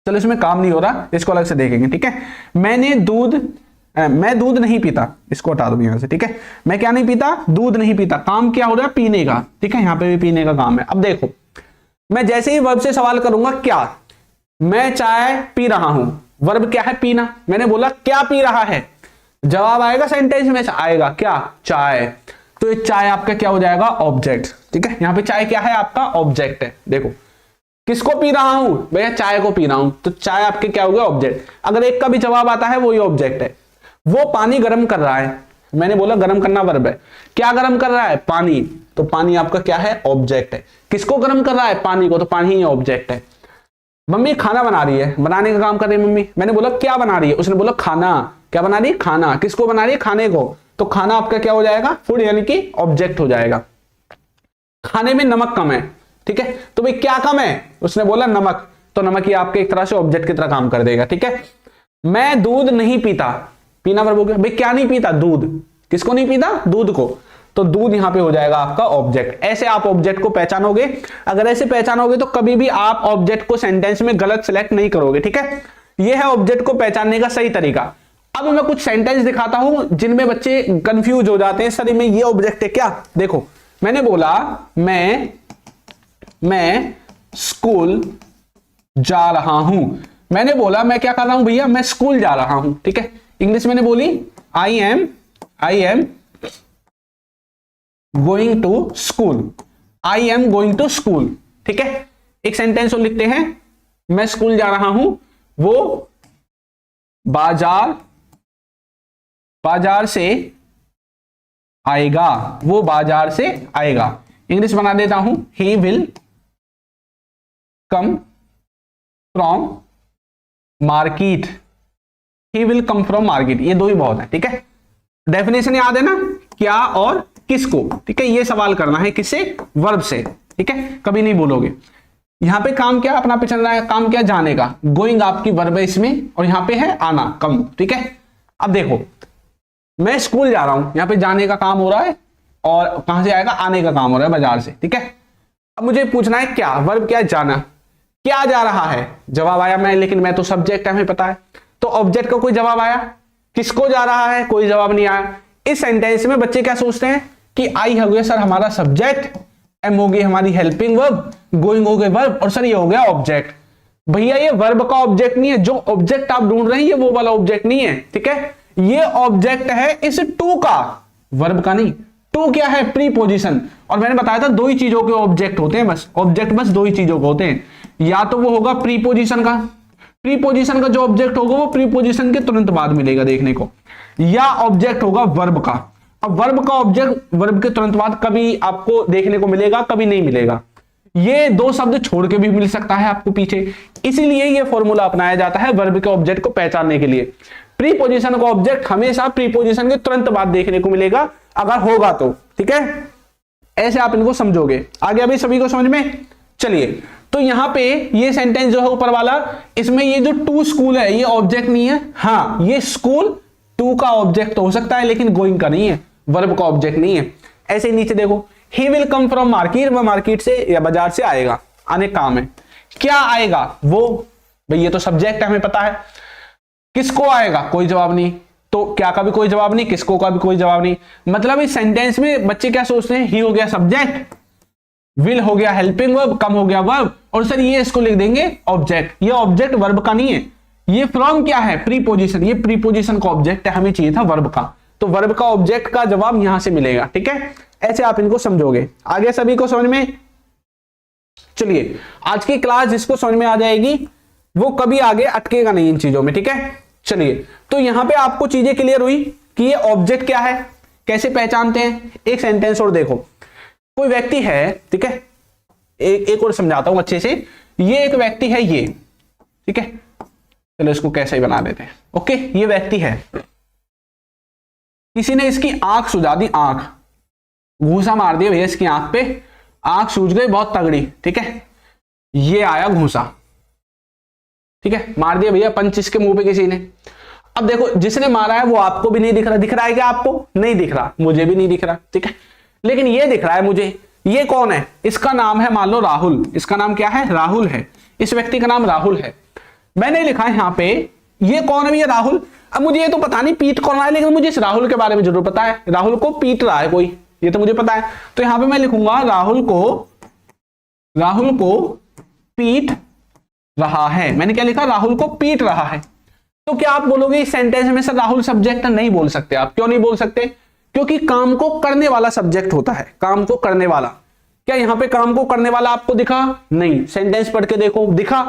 चलो इसमें काम नहीं हो रहा, इसको अलग से देखेंगे। ठीक है, मैं दूध नहीं पीता, इसको हटा दो यहां से। ठीक है, मैं क्या नहीं पीता, दूध नहीं पीता। काम क्या हो रहा है, पीने का। ठीक है, यहां पे भी पीने का काम है। अब देखो मैं जैसे ही वर्ब से सवाल करूंगा, क्या, मैं चाय पी रहा हूं। वर्ब क्या है, पीना। मैंने बोला क्या पी रहा है, जवाब आएगा सेंटेंस में आएगा क्या, चाय। तो ये चाय आपका क्या हो जाएगा, ऑब्जेक्ट। ठीक है, यहां पे चाय क्या है, आपका ऑब्जेक्ट है। देखो किसको पी रहा हूं, भैया चाय को पी रहा हूं, तो चाय आपके क्या हो गया, ऑब्जेक्ट। अगर एक का भी जवाब आता है वो ही ऑब्जेक्ट है। वो पानी गर्म कर रहा है, मैंने बोला गर्म करना वर्ब है। क्या गर्म कर रहा है, पानी, तो पानी आपका क्या है, ऑब्जेक्ट है। किसको गर्म कर रहा है, पानी को, तो पानी ही ऑब्जेक्ट है। मम्मी खाना बना रही है, बनाने का काम कर रही है मम्मी। मैंने बोला क्या बना रही है, उसने बोला खाना। क्या बना रही है, खाना। किसको बना रही है, खाने को, तो खाना आपका क्या हो जाएगा, फूड, यानी कि ऑब्जेक्ट हो जाएगा। खाने में नमक कम है। ठीक है, तो भाई क्या कम है, उसने बोला नमक, तो नमक ही आपके एक तरह से ऑब्जेक्ट की तरह काम कर देगा। ठीक है, मैं दूध नहीं पीता, पीना वर्ब हो गया। भाई क्या नहीं पीता, दूध। किसको नहीं पीता, दूध को, तो दूध यहां पे हो जाएगा आपका ऑब्जेक्ट। ऐसे आप ऑब्जेक्ट को पहचानोगे। अगर ऐसे पहचानोगे तो कभी भी आप ऑब्जेक्ट को सेंटेंस में गलत सिलेक्ट नहीं करोगे। ठीक है, यह है ऑब्जेक्ट को पहचानने का सही तरीका। अब मैं कुछ सेंटेंस दिखाता हूं जिनमें बच्चे कंफ्यूज हो जाते हैं, सर में ये ऑब्जेक्ट है क्या। देखो मैंने बोला मैं स्कूल जा रहा हूं। मैंने बोला मैं क्या कर रहा हूं भैया, मैं स्कूल जा रहा हूं। ठीक है, इंग्लिश मैंने बोली I am going to school. I am going to school. ठीक है, एक सेंटेंस और लिखते हैं, मैं स्कूल जा रहा हूं, वो बाजार से आएगा। वो बाजार से आएगा। इंग्लिश बना देता हूं, he will come from market. He will come from market. ये दो ही बहुत है। ठीक है, डेफिनेशन याद है ना, क्या और किसको। ठीक है, ये सवाल करना है किससे, वर्ब से। ठीक है, कभी नहीं बोलोगे। यहां पे काम क्या अपना पे चल रहा है, काम क्या, जाने का। गोइंग आपकी वर्ब है इसमें, और यहां पे है आना, कम। ठीक है, अब देखो मैं स्कूल जा रहा हूं, यहां पे जाने का काम हो रहा है, और कहां से आएगा, आने का काम हो रहा है, बाजार से। ठीक है, अब मुझे पूछना है क्या, वर्ब क्या है, जाना। क्या जा रहा है, जवाब आया मैं, लेकिन मैं तो सब्जेक्ट है, हमें पता है, तो ऑब्जेक्ट का कोई जवाब आया। किसको जा रहा है, कोई जवाब नहीं आया। इस सेंटेंस में बच्चे क्या सोचते हैं कि आई हो गया सर हमारा सब्जेक्ट, एम हो गई हमारी हेल्पिंग वर्ब, गोइंग हो गए वर्ब, और सर ये हो गया ऑब्जेक्ट। भैया ये वर्ब का ऑब्जेक्ट नहीं है, जो ऑब्जेक्ट आप ढूंढ रहे हैं ये वो वाला ऑब्जेक्ट नहीं है। ठीक है, ये ऑब्जेक्ट है इस टू का, वर्ब का नहीं। टू क्या है, प्रीपोजिशन। और मैंने बताया था दो ही चीजों के ऑब्जेक्ट होते हैं, बस ऑब्जेक्ट बस दो ही चीजों के होते हैं। या तो वो होगा प्रीपोजिशन का, प्रीपोजिशन का जो ऑब्जेक्ट होगा वो प्रीपोजिशन के तुरंत बाद मिलेगा देखने को, या ऑब्जेक्ट होगा वर्ब का। अब वर्ब का ऑब्जेक्ट वर्ब के तुरंत बाद कभी आपको देखने को मिलेगा, कभी नहीं मिलेगा। ये दो शब्द छोड़ के भी मिल सकता है आपको पीछे, इसीलिए ये फॉर्मूला अपनाया जाता है वर्ब के ऑब्जेक्ट को पहचानने के लिए। प्रीपोजिशन का ऑब्जेक्ट हमेशा प्रीपोजिशन के तुरंत बाद देखने को मिलेगा, अगर होगा तो। ठीक है, ऐसे आप इनको समझोगे। आगे अभी सभी को समझ में, चलिए। तो यहां पे ये सेंटेंस जो है ऊपर वाला, इसमें ये जो टू स्कूल है ये ऑब्जेक्ट नहीं है। हाँ, ये स्कूल टू का ऑब्जेक्ट तो हो सकता है, लेकिन गोइंग का नहीं है, वर्ब का ऑब्जेक्ट नहीं है। ऐसे ही नीचे देखो, he will come from market, वह मार्केट से या बाजार से आएगा, आने काम है। क्या आएगा, वो, भाई ये तो सब्जेक्ट है हमें पता है। किसको आएगा, कोई जवाब नहीं, तो क्या का भी कोई जवाब नहीं, किसको का भी कोई जवाब नहीं। मतलब इस सेंटेंस में बच्चे क्या सोचते हैं, ही हो गया सब्जेक्ट, विल हो गया हेल्पिंग वर्ब, कम हो गया वर्ब, और सर ये इसको लिख देंगे ऑब्जेक्ट। ये ऑब्जेक्ट वर्ब का नहीं है, ये फ्रॉम क्या है, प्रीपोजिशन। ये प्रीपोजिशन का ऑब्जेक्ट है, हमें चाहिए था वर्ब का, तो वर्ब का ऑब्जेक्ट का जवाब यहां से मिलेगा। ठीक है, ऐसे आप इनको समझोगे। आगे सभी को समझ में, चलिए आज की क्लास जिसको समझ में आ जाएगी वो कभी आगे अटकेगा नहीं इन चीजों में, ठीक है। चलिए, तो यहां पे आपको चीजें क्लियर हुई कि ये ऑब्जेक्ट क्या है, कैसे पहचानते हैं। एक सेंटेंस और देखो, कोई व्यक्ति है, ठीक है, एक और समझाता हूं अच्छे से। ये एक व्यक्ति है, ये, ठीक है, चलो इसको कैसे ही बना देते हैं। ओके, ये व्यक्ति है, किसी ने इसकी आंख सुझा दी, आंख घूसा मार दिया भैया इसकी आंख पे, आंख सूज गई बहुत तगड़ी, ठीक है। ये आया घूसा, ठीक है, मार दिया भैया पंच इसके मुंह पे किसी ने। अब देखो, जिसने मारा है वो आपको भी नहीं दिख रहा, दिख रहा है क्या आपको? नहीं दिख रहा, मुझे भी नहीं दिख रहा, ठीक है, लेकिन ये दिख रहा है मुझे। ये कौन है? इसका नाम है मान लो राहुल। इसका नाम क्या है? राहुल है। इस व्यक्ति का नाम राहुल है। मैंने लिखा है यहां पे, ये कौन है भैया? राहुल। अब मुझे ये तो पता नहीं पीट कौन रहा है, लेकिन मुझे इस राहुल के बारे में जरूर पता है, राहुल को पीट रहा है कोई, ये तो मुझे पता है। तो यहां पे मैं लिखूंगा राहुल को पीट रहा है। मैंने क्या लिखा? राहुल को पीट रहा है। तो क्या आप बोलोगे इस सेंटेंस में सर राहुल सब्जेक्ट है? नहीं बोल सकते आप। क्यों नहीं बोल सकते? क्योंकि काम को करने वाला सब्जेक्ट होता है, काम को करने वाला। क्या यहां पे काम को करने वाला आपको दिखा? नहीं। सेंटेंस पढ़ के देखो, दिखा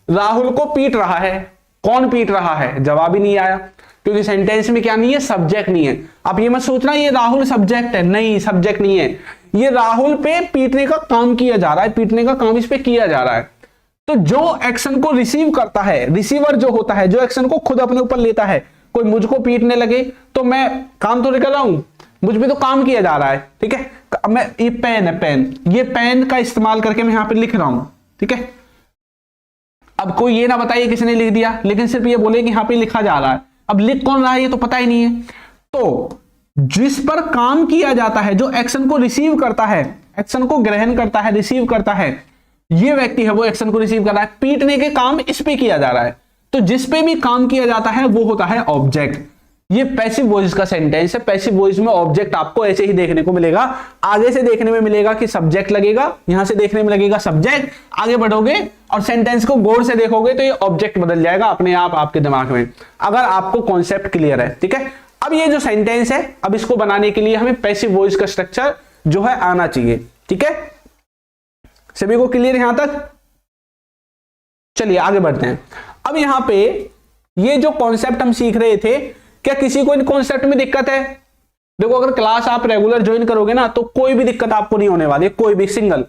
राहुल को पीट रहा है। कौन पीट रहा है? जवाब ही नहीं आया, क्योंकि सेंटेंस में क्या नहीं है? सब्जेक्ट नहीं है। आप ये मत सोचना ये राहुल सब्जेक्ट है, नहीं, सब्जेक्ट नहीं है। ये राहुल पे पीटने का काम किया जा रहा है, पीटने का काम इस पे किया जा रहा है। तो जो एक्शन को रिसीव करता है, रिसीवर जो होता है, जो एक्शन को खुद अपने ऊपर लेता है, कोई मुझको पीटने लगे तो मैं काम तो कर रहा हूं, मुझ पे तो काम किया जा रहा है, ठीक है। अब मैं, ये पेन है, पेन, ये पेन का इस्तेमाल करके मैं यहां पे लिख रहा हूं, ठीक है। अब कोई ये ना बताइए किसने लिख दिया, लेकिन सिर्फ ये बोले कि यहां पे लिखा जा रहा है। अब लिख कौन रहा है ये तो पता ही नहीं है। तो जिस पर काम किया जाता है, जो एक्शन को रिसीव करता है, एक्शन को ग्रहण करता है, रिसीव करता है, ये व्यक्ति है वो एक्शन को रिसीव कर रहा है। पीटने के काम इस पे किया जा रहा है। तो जिस पे भी काम किया जाता है वो होता है ऑब्जेक्ट। ये पैसिव वॉइस का सेंटेंस है। पैसिव वॉइस में ऑब्जेक्ट आपको ऐसे ही देखने को मिलेगा। आगे से देखने में मिलेगा कि सब्जेक्ट लगेगा, यहां से देखने में लगेगा सब्जेक्ट। आगे बढ़ोगे और सेंटेंस को गौर से देखोगे तो ये ऑब्जेक्ट बदल जाएगा अपने आप आपके दिमाग में, अगर आपको कॉन्सेप्ट क्लियर है, ठीक है। अब ये जो सेंटेंस है, अब इसको बनाने के लिए हमें पैसिव वॉइस का स्ट्रक्चर जो है आना चाहिए, ठीक है। सभी को क्लियर यहां तक? चलिए आगे बढ़ते हैं। अब यहां पे ये जो कॉन्सेप्ट हम सीख रहे थे, क्या किसी को इन कॉन्सेप्ट में दिक्कत है? देखो, अगर क्लास आप रेगुलर ज्वाइन करोगे ना तो कोई भी दिक्कत आपको नहीं होने वाली, कोई भी सिंगल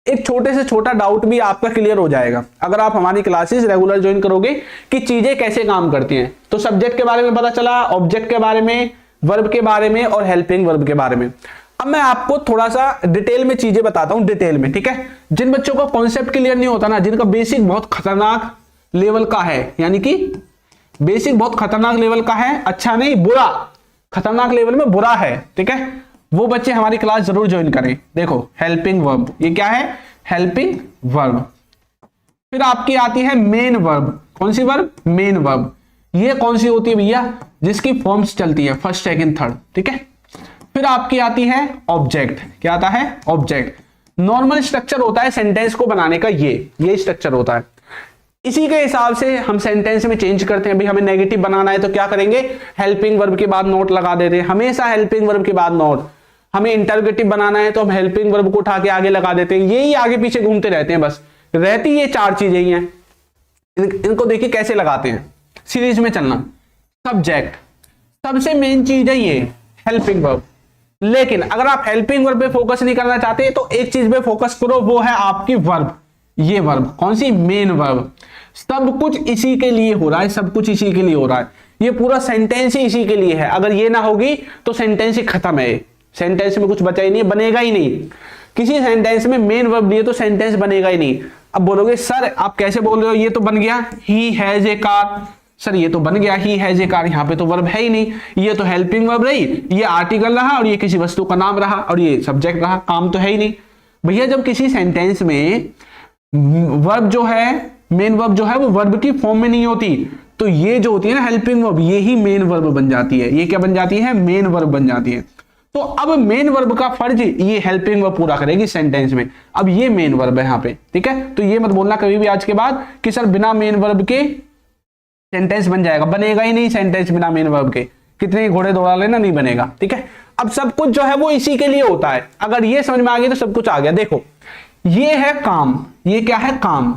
एक छोटे से छोटा डाउट भी आपका क्लियर हो जाएगा अगर आप हमारी क्लासेस रेगुलर ज्वाइन करोगे कि चीजें कैसे काम करती हैं। तो सब्जेक्ट के बारे में पता चला, ऑब्जेक्ट के बारे में, वर्ब के बारे में और हेल्पिंग वर्ब के बारे में। अब मैं आपको थोड़ा सा डिटेल में चीजें बताता हूं, डिटेल में, ठीक है। जिन बच्चों का कॉन्सेप्ट क्लियर नहीं होता ना, जिनका बेसिक बहुत खतरनाक लेवल का है, यानी कि बेसिक बहुत खतरनाक लेवल का है, अच्छा नहीं बुरा, खतरनाक लेवल में बुरा है, ठीक है, वो बच्चे हमारी क्लास जरूर ज्वाइन करें। देखो हेल्पिंग वर्ब, ये क्या है? Helping verb. फिर आपकी आती है मेन वर्ब। कौन सी वर्ब? Main verb. ये कौन सी होती है भैया? जिसकी फॉर्म्स चलती है फर्स्ट, सेकंड, थर्ड, ठीक है। फिर आपकी आती है ऑब्जेक्ट। क्या आता है? ऑब्जेक्ट। नॉर्मल स्ट्रक्चर होता है सेंटेंस को बनाने का, ये स्ट्रक्चर होता है। इसी के हिसाब से हम सेंटेंस में चेंज करते हैं। अभी हमें नेगेटिव बनाना है तो क्या करेंगे? हेल्पिंग वर्ब के बाद नोट लगा देते हैं, हमेशा हेल्पिंग वर्ब के बाद नोट। हमें इंटरोगेटिव बनाना है तो हम हेल्पिंग वर्ब को उठा के आगे लगा देते हैं। यही आगे पीछे घूमते रहते हैं, बस रहती ये चार चीजें ही हैं। इनको देखिए कैसे लगाते हैं, सीरीज में चलना। सब्जेक्ट सबसे मेन चीज है ये हेल्पिंग वर्ब। लेकिन अगर आप हेल्पिंग वर्ब पे फोकस नहीं करना चाहते तो एक चीज पे फोकस करो, वो है आपकी वर्ब। ये वर्ब कौन सी? Main verb. सब कुछ इसी के लिए हो रहा है, सब कुछ इसी के लिए हो रहा है। ये पूरा सेंटेंस ही इसी के लिए है। अगर ये ना होगी तो सेंटेंस ही खत्म है। सेंटेंस में कुछ बचा ही नहीं, बनेगा ही नहीं। किसी सेंटेंस में मेन वर्ब दिए तो सेंटेंस बनेगा ही नहीं। अब बोलोगे सर आप कैसे बोल रहे हो, ये तो बन गया he has a car. Sir ये तो बन गया ही हैज ए कार, यहाँ पे तो वर्ब है ही नहीं। ये तो हेल्पिंग वर्ब रही, ये आर्टिकल रहा और ये किसी वस्तु का नाम रहा और ये सब्जेक्ट रहा, काम तो है ही नहीं। भैया जब किसी सेंटेंस में वर्ब जो है, मेन वर्ब जो है वो वर्ब की फॉर्म में नहीं होती, तो ये जो होती है ना हेल्पिंग वर्ब, ये ही मेन वर्ब बन जाती है। ये क्या बन जाती है? मेन वर्ब बन जाती है। तो अब मेन वर्ब का फर्ज ये हेल्पिंग वर्ब पूरा करेगी सेंटेंस में। अब ये मेन वर्ब है यहाँ पे, ठीक है। तो ये मत बोलना कभी भी आज के बाद कि सर बिना मेन वर्ब के सेंटेंस बन जाएगा, बनेगा ही नहीं सेंटेंस बिना मेन वर्ब के। कितने घोड़े दौड़ा लेना, नहीं बनेगा, ठीक है। अब सब कुछ जो है वो इसी के लिए होता है। अगर ये समझ में आ गया तो सब कुछ आ गया। देखो ये है काम, ये क्या है? काम।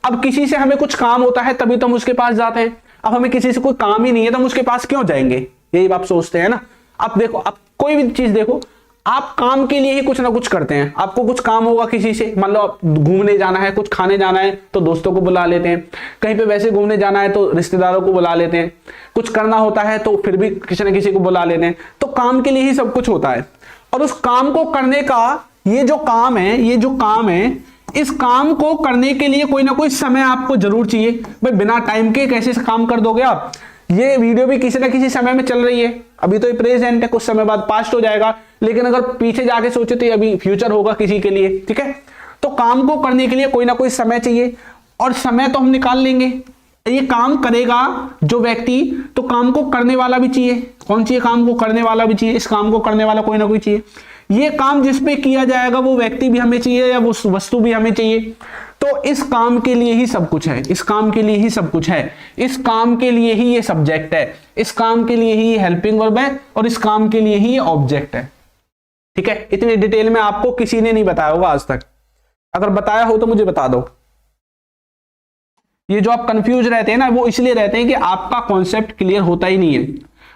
अब किसी से हमें कुछ काम होता है तभी तो हम उसके पास जाते हैं। अब हमें किसी से कोई काम ही नहीं है तो हम उसके पास क्यों जाएंगे, यही आप सोचते हैं ना। अब देखो, अब कोई भी चीज देखो, आप काम के लिए ही कुछ ना कुछ करते हैं। आपको कुछ काम होगा किसी से, मान लो आप घूमने जाना है, कुछ खाने जाना है तो दोस्तों को बुला लेते हैं, कहीं पे वैसे घूमने जाना है तो रिश्तेदारों को बुला लेते हैं, कुछ करना होता है तो फिर भी किसी ना किसी को बुला लेते हैं। तो काम के लिए ही सब कुछ होता है। और उस काम को करने का ये जो काम है, इस काम को करने के लिए कोई ना कोई समय आपको जरूर चाहिए। भाई बिना टाइम के कैसे काम कर दोगे आप। ये वीडियो भी किसी ना किसी समय में चल रही है, अभी तो ये प्रेजेंट है, कुछ समय बाद पास्ट हो जाएगा, लेकिन अगर पीछे जाके सोचे तो ये अभी फ्यूचर होगा किसी के लिए, ठीक है। तो काम को करने के लिए कोई ना कोई समय चाहिए, और समय तो हम निकाल लेंगे। ये काम करेगा जो व्यक्ति, तो काम को करने वाला भी चाहिए। कौन चाहिए? काम को करने वाला भी चाहिए। इस काम को करने वाला कोई ना कोई चाहिए। ये काम जिसपे किया जाएगा वो व्यक्ति भी हमें चाहिए या वो वस्तु भी हमें चाहिए। तो इस काम के लिए ही सब कुछ है, इस काम के लिए ही सब कुछ है, इस काम के लिए ही ये सब्जेक्ट है, इस काम के लिए ही ये हेल्पिंग वर्ब है, और इस काम के लिए ही ये ऑब्जेक्ट है, ठीक है। इतनी डिटेल में आपको किसी ने नहीं बताया होगा आज तक। अगर बताया हो तो मुझे बता दो। ये जो आप कंफ्यूज रहते हैं ना, वो इसलिए रहते हैं कि आपका कॉन्सेप्ट क्लियर होता ही नहीं है।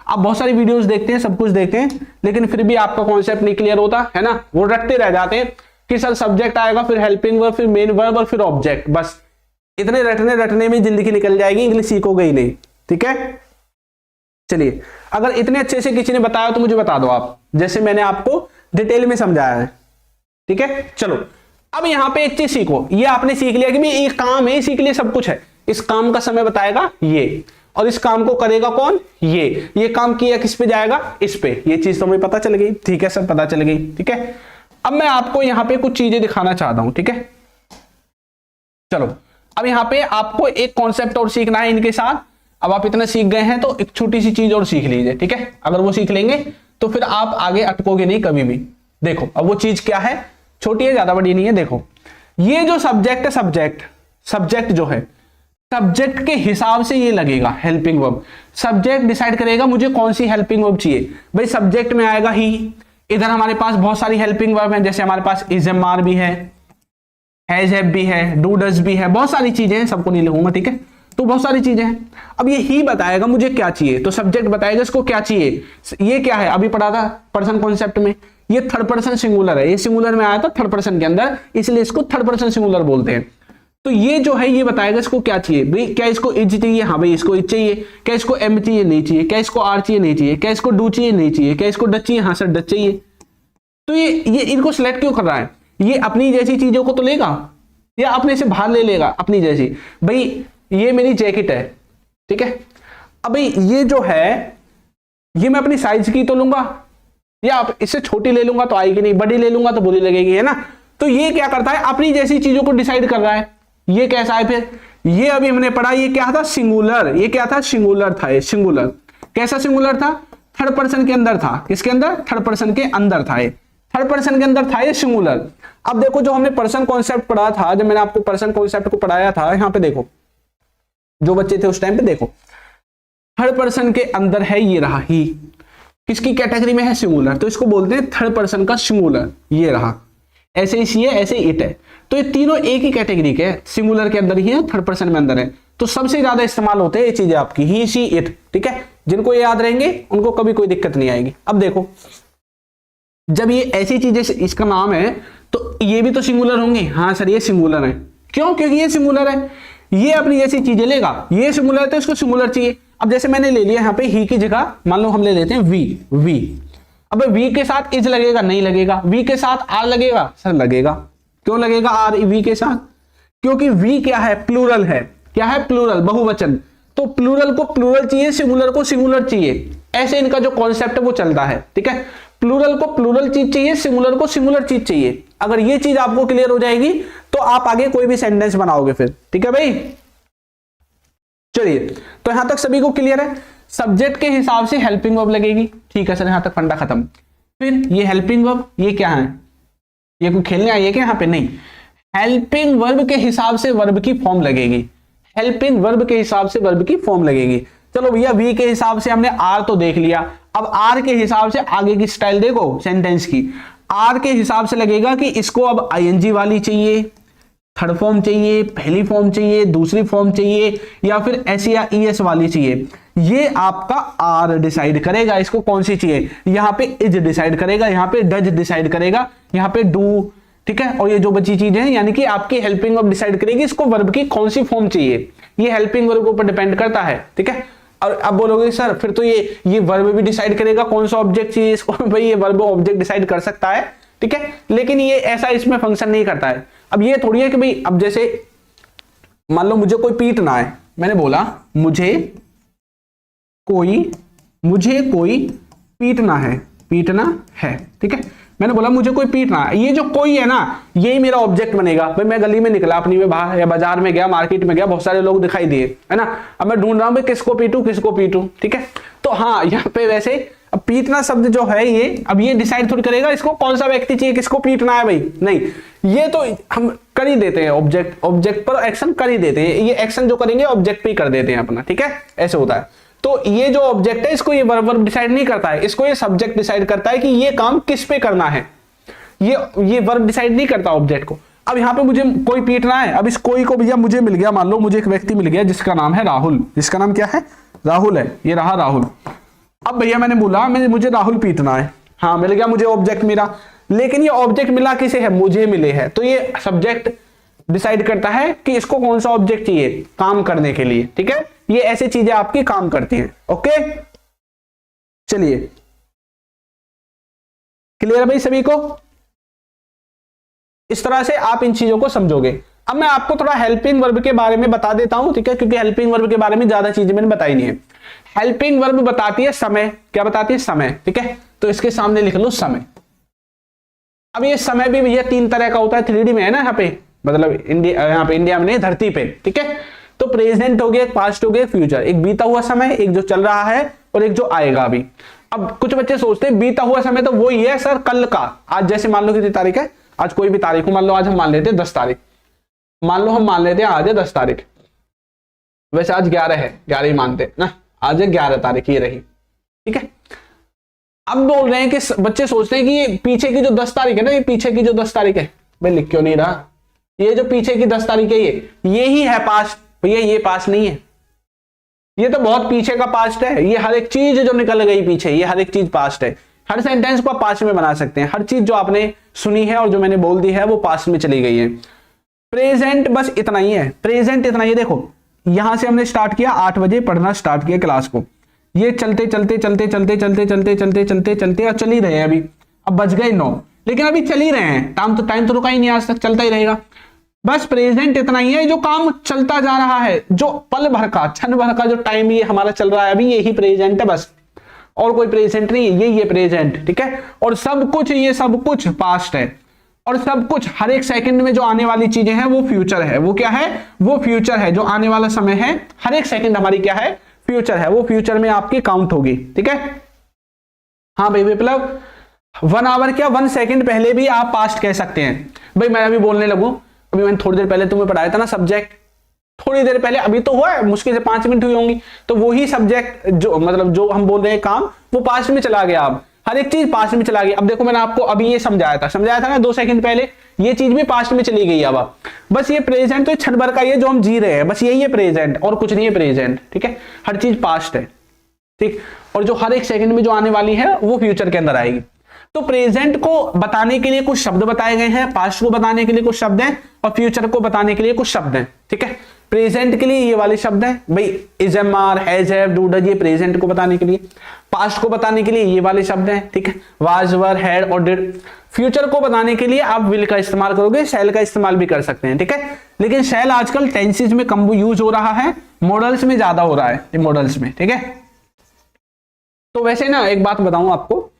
आप बहुत सारी वीडियोस देखते हैं, सब कुछ देखते हैं, लेकिन फिर भी आपका कॉन्सेप्ट नहीं क्लियर होता है ना। वो रटते रह जाते हैं कि सर सब्जेक्ट आएगा, फिर हेल्पिंग वर्ब, फिर मेन वर्ब और फिर ऑब्जेक्ट। बस इतने रटने में जिंदगी निकल जाएगी, इंग्लिश सीखोगे ही नहीं, ठीक है। चलिए, अगर इतने अच्छे से किसी ने बताया तो मुझे बता दो आप, जैसे मैंने आपको डिटेल में समझाया है, ठीक है। चलो, अब यहां पे एक चीज सीखो। ये आपने सीख लिया कि भाई ये काम है, इसी के लिए सब कुछ है। इस काम का समय बताएगा ये, और इस काम को करेगा कौन? ये काम किया किस पे जाएगा? इस पे। ये चीज तो मुझे पता चल गई, ठीक है सर, पता चल गई, ठीक है। अब मैं आपको यहां पे कुछ चीजें दिखाना चाहता हूं, ठीक है। चलो, अब यहां पे आपको एक कॉन्सेप्ट और सीखना है इनके साथ। अब आप इतना सीख गए हैं तो एक छोटी सी चीज और सीख लीजिए, ठीक है। अगर वो सीख लेंगे तो फिर आप आगे अटकोगे नहीं कभी भी। देखो, अब वो चीज क्या है, छोटी है, ज्यादा बड़ी नहीं है। देखो, ये जो सब्जेक्ट है, सब्जेक्ट जो है, सब्जेक्ट के हिसाब से ये लगेगा हेल्पिंग वर्ब। सब्जेक्ट डिसाइड करेगा मुझे कौन सी हेल्पिंग वर्ब चाहिए। भाई सब्जेक्ट में आएगा ही, इधर हमारे पास बहुत सारी हेल्पिंग वर्ब हैं, जैसे हमारे पास इज एम आर भी है, हैज हैव भी है, डू डज भी है, बहुत सारी चीजें हैं, सबको नहीं लिखूंगा, ठीक है। तो बहुत सारी चीजें हैं। अब ये ही बताएगा मुझे क्या चाहिए, तो सब्जेक्ट बताएगा इसको क्या चाहिए। ये क्या है, अभी पढ़ा था पर्सन कॉन्सेप्ट में, ये थर्ड पर्सन सिंगुलर है। ये सिंगुलर में आया था थर्ड पर्सन के अंदर, इसलिए इसको थर्ड पर्सन सिंगुलर बोलते हैं। तो ये जो है ये बताएगा इसको क्या चाहिए। भाई क्या इसको इज चाहिए? हाँ भाई इसको इज चाहिए। क्या इसको एम चाहिए? नहीं चाहिए। क्या इसको आर चाहिए? नहीं चाहिए। क्या इसको डू चाहिए? नहीं चाहिए। क्या इसको डच चाहिए? हाँ सर डच चाहिए। तो ये इनको सिलेक्ट क्यों कर रहा है? ये अपनी जैसी चीजों को तो लेगा या अपने से बाहर ले लेगा अपनी जैसी। भाई ये मेरी जैकेट है, ठीक है। अब भाई ये जो है ये मैं अपनी साइज की तो लूंगा, या आप इससे छोटी ले लूंगा तो आएगी नहीं, बड़ी ले लूंगा तो बुरी लगेगी, है ना। तो ये क्या करता है, अपनी जैसी चीजों को डिसाइड कर रहा है। ये कैसा है फिर? ये अभी हमने पढ़ा, ये क्या था? सिंगुलर। ये क्या था? सिंगुलर था। ये सिंगुलर कैसा सिंगुलर था? थर्ड पर्सन के अंदर था। किसके अंदर? थर्ड पर्सन के अंदर था। ये थर्ड पर्सन के अंदर था ये सिंगुलर। अब देखो, जो हमने पर्सन कॉन्सेप्ट पढ़ा था, जब मैंने आपको पर्सन कॉन्सेप्ट को पढ़ाया था, यहां पे देखो, जो बच्चे थे उस टाइम पे, देखो थर्ड पर्सन के अंदर है, ये रहा ही। किसकी कैटेगरी में है? सिंगुलर। तो इसको बोलते हैं थर्ड पर्सन का सिंगुलर। ये रहा, ऐसे ही सी है, ऐसे इट है। तो ये तीनों एक ही कैटेगरी के, सिंगुलर के अंदर ही है, थर्ड पर्सन में अंदर है। तो सबसे ज्यादा इस्तेमाल होते हैं ये चीजें आपकी, ही सी इट, ठीक है। जिनको ये याद रहेंगे उनको कभी कोई दिक्कत नहीं आएगी। अब देखो, जब ये ऐसी चीजें, इसका नाम है, तो ये भी तो सिंगुलर होंगे। हाँ सर ये सिंगुलर है। क्यों? क्योंकि ये सिंगुलर है, ये अपनी जैसी चीजें लेगा। ये सिंगुलर है तो इसको सिंगुलर चाहिए। अब जैसे मैंने ले लिया यहाँ पे ही की जगह, मान लो हम ले लेते हैं वी। अब वी के साथ इज लगेगा? नहीं लगेगा। वी के साथ आर लगेगा? सर लगेगा। क्यों लगेगा आर वी के साथ? क्योंकि वी क्या है? प्लूरल है। क्या है? प्लूरल, बहुवचन। तो प्लूरल को प्लूरल चाहिए, सिंगुलर को सिंगुलर चाहिए। ऐसे इनका जो कॉन्सेप्ट है वो चलता है, ठीक है। प्लूरल को प्लूरल चीज चाहिए, सिंगुलर को सिंगुलर चीज चाहिए। अगर ये चीज आपको क्लियर हो जाएगी तो आप आगे कोई भी सेंटेंस बनाओगे फिर, ठीक है भाई। चलिए, तो यहां तक सभी को क्लियर है। सब्जेक्ट के हिसाब से हेल्पिंग वर्ब लगेगी, ठीक है सर, यहां तक फंडा खत्म। फिर ये हेल्पिंग वर्ब, ये क्या है? ये कोई खेलने आई है क्या यहाँ पे? नहीं। हेल्पिंग वर्ब के हिसाब से वर्ब की फॉर्म लगेगी। हेल्पिंग वर्ब के हिसाब से वर्ब की फॉर्म लगेगी। चलो भैया, वी के हिसाब से हमने आर तो देख लिया। अब आर के हिसाब से आगे की स्टाइल देखो सेंटेंस की। आर के हिसाब से लगेगा कि इसको अब आईएनजी वाली चाहिए, थर्ड फॉर्म चाहिए, पहली फॉर्म चाहिए, दूसरी फॉर्म चाहिए, या फिर एस या ईएस वाली चाहिए, ये आपका आर डिसाइड करेगा इसको कौन सी चाहिए। यहाँ पे इज डिसाइड करेगा, यहाँ पे डज डिसाइड करेगा, यहाँ पे डू, ठीक है। और ये जो बची चीजें हैं यानी कि आपकी हेल्पिंग वर्ब डिसाइड करेगी इसको वर्ब की कौन सी फॉर्म चाहिए, ये हेल्पिंग वर्ब के ऊपर डिपेंड करता है, ठीक है। और अब बोलोगे सर फिर तो ये वर्ब भी डिसाइड करेगा कौन सा ऑब्जेक्ट चाहिए इसको। भाई ये वर्ब ऑब्जेक्ट डिसाइड कर सकता है, ठीक है, लेकिन ये ऐसा इसमें फंक्शन नहीं करता है। अब ये थोड़ी है कि भाई अब जैसे मान लो मुझे कोई पीटना है, मैंने बोला मुझे कोई पीटना है, ठीक है, मैंने बोला मुझे कोई पीटना है, ये जो कोई है ना यही मेरा ऑब्जेक्ट बनेगा। भाई मैं गली में निकला अपनी में बाहर या बाजार में गया, मार्केट में गया, बहुत सारे लोग दिखाई दिए, है ना, अब मैं ढूंढ रहा हूं भाई किसको पीटूं, ठीक है। तो हाँ यहाँ पे वैसे अब पीटना शब्द जो है ये अब ये डिसाइड थोड़ी करेगा इसको कौन सा व्यक्ति चाहिए, किसको पीटना है, भाई नहीं, ये तो हम कर ही देते हैं, ऑब्जेक्ट पर एक्शन कर ही देते हैं, ये एक्शन जो करेंगे ऑब्जेक्ट पे ही कर देते हैं अपना, ठीक है, ऐसे होता है। तो ये जो ऑब्जेक्ट है इसको ये वर्ब डिसाइड नहीं करता है, इसको ये सब्जेक्ट डिसाइड करता है कि ये काम किस पे करना है, ये वर्ब डिसाइड नहीं करता ऑब्जेक्ट को। अब यहाँ पे मुझे कोई पीटना है, अब इस कोई को भैया मुझे मिल गया, मान लो मुझे एक व्यक्ति मिल गया जिसका नाम है राहुल, जिसका नाम क्या है, राहुल है, ये रहा राहुल। अब भैया मैंने बोला मुझे राहुल पीटना है, हाँ मिल गया मुझे ऑब्जेक्ट मेरा, लेकिन ये ऑब्जेक्ट मिला किसे है, मुझे मिले है, तो ये सब्जेक्ट डिसाइड करता है कि इसको कौन सा ऑब्जेक्ट चाहिए काम करने के लिए, ठीक है, ये ऐसी चीजें आपकी काम करती हैं। ओके चलिए क्लियर है भाई सभी को, इस तरह से आप इन चीजों को समझोगे। अब मैं आपको थोड़ा हेल्पिंग वर्ब के बारे में बता देता हूं, ठीक है, क्योंकि हेल्पिंग वर्ब के बारे में ज्यादा चीजें मैंने बताई नहीं है। हेल्पिंग वर्ब बताती है समय, क्या बताती है, समय, ठीक है, तो इसके सामने लिख लो समय। अब ये समय भी भैया 3 तरह का होता है, 3D में है ना यहाँ पे, मतलब इंडिया, यहाँ पे इंडिया में नहीं धरती पे, ठीक है। तो प्रेजेंट हो गया, एक पास्ट हो गया, फ्यूचर, एक बीता हुआ समय, एक जो चल रहा है और एक जो आएगा अभी। अब कुछ बच्चे सोचते हैं बीता हुआ समय तो वो ही है सर कल का, आज जैसे मान लो कितनी तारीख है, आज कोई भी तारीख हो, मान लो आज हम मान लेते हैं 10 तारीख, मान लो हम मान लेते हैं आज है 10 तारीख, वैसे आज 11 है, 11 ही मानते ना, आज है 11 तारीख ये रही, ठीक है। अब बोल रहे हैं कि बच्चे सोचते हैं कि ये पीछे की जो 10 तारीख है ना, ये पीछे की जो 10 तारीख है, भाई लिख क्यों नहीं रहा, ये जो पीछे की 10 तारीख है ये ही है पास्ट, भैया ये पास्ट नहीं है, ये तो बहुत पीछे का पास्ट है, ये हर एक चीज जो निकल गई पीछे, ये हर एक चीज पास्ट है। हर सेंटेंस को आप पास्ट में बना सकते हैं, हर चीज जो आपने सुनी है और जो मैंने बोल दी है वो पास्ट में चली गई है। प्रेजेंट बस इतना ही है, प्रेजेंट इतना ही। देखो यहां से हमने स्टार्ट किया, 8 बजे पढ़ना स्टार्ट किया क्लास को, ये चलते चलते चलते चलते चलते चलते चलते चलते चलते और चल ही रहे हैं, अभी अब बज गए 9, लेकिन अभी चल ही रहे हैं, टाइम तो रुका ही नहीं, आज तक चलता ही रहेगा। बस प्रेजेंट इतना ही है, जो काम चलता जा रहा है, जो पल भर का, क्षण भर का जो टाइम ये हमारा चल रहा है अभी, यही प्रेजेंट है बस, और कोई प्रेजेंट नहीं है, यही है प्रेजेंट, ठीक है। और सब कुछ, ये सब कुछ पास्ट है, और सब कुछ हर एक सेकंड में जो आने वाली चीजें हैं वो फ्यूचर है। वो क्या है, वो फ्यूचर है, जो आने वाला समय है, हर एक सेकंड हमारी क्या है, फ्यूचर है, वो फ्यूचर में आपकी काउंट होगी, ठीक है। हाँ भाई विप्लव, 1 आवर क्या 1 सेकंड पहले भी आप पास्ट कह सकते हैं। भाई मैं अभी बोलने लगूं, अभी मैंने थोड़ी देर पहले तुम्हें पढ़ाया था ना सब्जेक्ट, थोड़ी देर पहले, अभी तो हुआ है, मुश्किल से 5 मिनट हुई होंगी, तो वही सब्जेक्ट जो मतलब जो हम बोल रहे हैं काम, वो पास्ट में चला गया, अब हर एक चीज पास्ट में चला गया। अब देखो मैंने आपको अभी ये समझाया था ना 2 सेकंड पहले, ये चीज भी पास्ट में चली गई। अब बस ये प्रेजेंट तो क्षण भर का ये जो हम जी रहे हैं, बस यही है प्रेजेंट, और कुछ नहीं है प्रेजेंट, ठीक है। हर चीज पास्ट है, ठीक, और जो हर एक सेकंड में जो आने वाली है वो फ्यूचर के अंदर आएगी। तो प्रेजेंट को बताने के लिए कुछ शब्द बताए गए हैं, पास्ट को बताने के लिए कुछ शब्द हैं, और फ्यूचर को बताने के लिए कुछ शब्द हैं, ठीक है। प्रेजेंट के लिए ये वाले शब्द हैं भाई, is, am, are, has, have, do, does, ये प्रेजेंट को बताने के लिए। पास्ट को बताने के लिए ये वाले शब्द हैं, ठीक है, वाज, वर, हैड और डिड। फ्यूचर को बताने के लिए आप विल का इस्तेमाल करोगे, शैल का इस्तेमाल भी कर सकते हैं, ठीक है। लेकिन शैल आजकल टेंसेज में कम यूज हो रहा है, मॉडल्स में ज्यादा हो रहा है, मॉडल्स में, ठीक है। तो वैसे ना एक बात बताऊं आपको,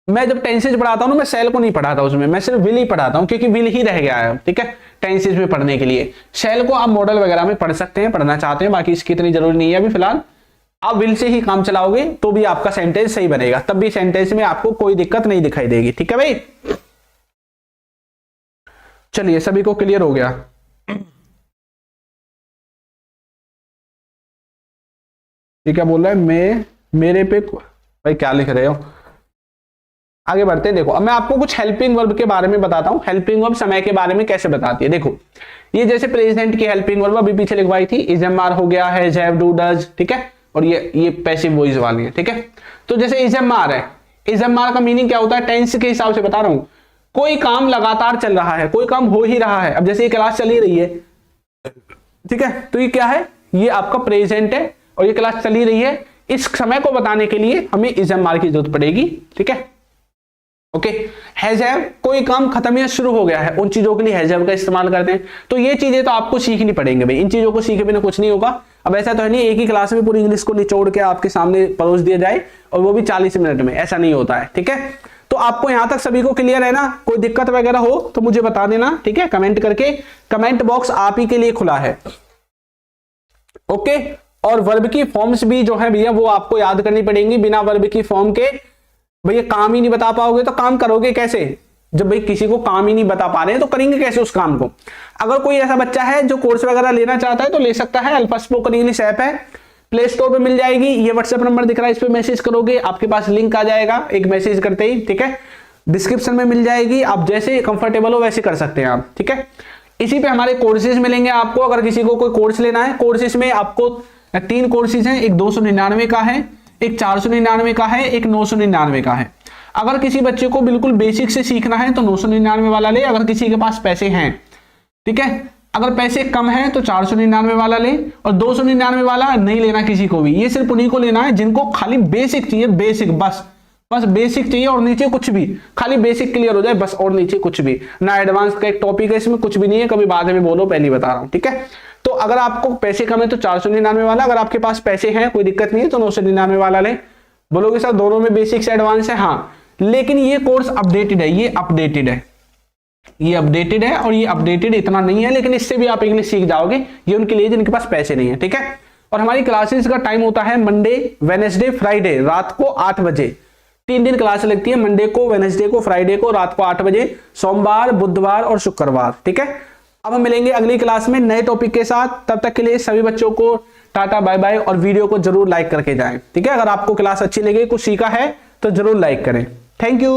मैं जब टेंसेज पढ़ाता हूं ना, मैं सेल को नहीं पढ़ाता उसमें, मैं सिर्फ विल ही पढ़ाता हूं, क्योंकि विल ही रह गया है, ठीक है, टेंसेज में पढ़ने के लिए। सेल को आप मॉडल वगैरह में पढ़ सकते हैं, पढ़ना चाहते हैं, बाकी इसकी इतनी जरूरी नहीं है अभी फिलहाल। आप विल से ही काम चलाओगे तो भी आपका सेंटेंस सही बनेगा, तब भी सेंटेंस में आपको कोई दिक्कत नहीं दिखाई देगी, ठीक है भाई। चलिए सभी को क्लियर हो गया। ये क्या बोल रहा है, मैं, मेरे पे, भाई क्या लिख रहे हो, आगे बढ़ते हैं। देखो अब मैं आपको कुछ हेल्पिंग वर्ब के बारे में बताता हूं, हेल्पिंग वर्ब समय के बारे में कैसे बताती है। देखो ये जैसे प्रेजेंट की हेल्पिंग वर्ब अभी पीछे लिखवाई थी, इज एम आर हो गया है, हैव डू डज, ठीक है, और ये पैसिव वॉइस वाली है, ठीक है। तो जैसे इज एम आर है, इज एम आर का मीनिंग क्या होता है, टेंस के हिसाब से बता रहा हूं, कोई काम लगातार चल रहा है, कोई काम हो ही रहा है। अब जैसे ये क्लास चल ही रही है, ठीक है, तो ये क्या है, ये आपका प्रेजेंट है और ये क्लास चल ही रही है। इस समय को बताने के लिए हमें इज एम आर की जरूरत पड़ेगी, ठीक है, ओके। हैज हैव, कोई काम खत्म या शुरू हो गया है, उन चीजों के लिए हैज हैव का इस्तेमाल करते हैं। तो ये चीजें तो आपको सीखनी पड़ेंगे भाई, इन चीजों को सीखे बिना कुछ नहीं होगा। अब ऐसा तो है नहीं एक ही क्लास में पूरी इंग्लिश को निचोड़ के आपके सामने परोस दिया जाए और वो भी 40 मिनट में, ऐसा नहीं होता है, ठीक है। तो आपको यहां तक सभी को क्लियर है ना, कोई दिक्कत वगैरह हो तो मुझे बता देना, ठीक है, कमेंट करके। कमेंट बॉक्स आप ही के लिए खुला है, ओके। और वर्ब की फॉर्म्स भी जो है भैया वो आपको याद करनी पड़ेंगी, बिना वर्ब की फॉर्म के भैया काम ही नहीं बता पाओगे तो काम करोगे कैसे। जब भाई किसी को काम ही नहीं बता पा रहे हैं तो करेंगे कैसे उस काम को। अगर कोई ऐसा बच्चा है जो कोर्स वगैरह लेना चाहता है तो ले सकता है, अल्फा स्पोकन इंग्लिश ऐप है, प्ले स्टोर पे मिल जाएगी। ये व्हाट्सएप नंबर दिख रहा है, इस पे मैसेज करोगे, आपके पास लिंक आ जाएगा एक मैसेज करते ही, ठीक है। डिस्क्रिप्शन में मिल जाएगी, आप जैसे कंफर्टेबल हो वैसे कर सकते हैं आप, ठीक है। इसी पे हमारे कोर्सेज मिलेंगे आपको। अगर किसी को कोई कोर्स लेना है, कोर्सेज में आपको 3 कोर्सेज हैं, एक 299 का है, एक 499 का है, एक 999 का है। अगर किसी बच्चे को बिल्कुल बेसिक से सीखना है तो 999 वाला ले, अगर किसी के पास पैसे हैं, ठीक है। अगर पैसे कम हैं तो 499 वाला ले, और 299 वाला नहीं लेना किसी को भी। ये सिर्फ उन्हीं को लेना है जिनको खाली बेसिक चाहिए, बेसिक, बस बेसिक चाहिए और नीचे कुछ भी, खाली बेसिक क्लियर हो जाए बस, और नीचे कुछ भी ना। एडवांस का एक टॉपिक है, इसमें कुछ भी नहीं है, कभी बाद में बोलो, पहले बता रहा हूं, ठीक है। तो अगर आपको पैसे कम है तो 499 वाला, अगर आपके पास पैसे हैं कोई दिक्कत नहीं है तो 999 वाला ले। बोलोगे सर दोनों में बेसिक से एडवांस है, हाँ, लेकिन ये कोर्स अपडेटेड है, ये अपडेटेड है, ये अपडेटेड है, और ये अपडेटेड इतना नहीं है, लेकिन इससे भी आप इंग्लिश सीख जाओगे। ये उनके लिए जिनके पास पैसे नहीं है, ठीक है। और हमारी क्लासेस का टाइम होता है मंडे, वेडनेसडे, फ्राइडे रात को 8 बजे। 3 दिन क्लास लगती है, मंडे को, वेडनेसडे को, फ्राइडे को रात को 8 बजे, सोमवार, बुधवार और शुक्रवार, ठीक है। अब हम मिलेंगे अगली क्लास में नए टॉपिक के साथ। तब तक के लिए सभी बच्चों को टाटा बाय बाय, और वीडियो को जरूर लाइक करके जाएं, ठीक है। अगर आपको क्लास अच्छी लगी, कुछ सीखा है तो जरूर लाइक करें। Thank you.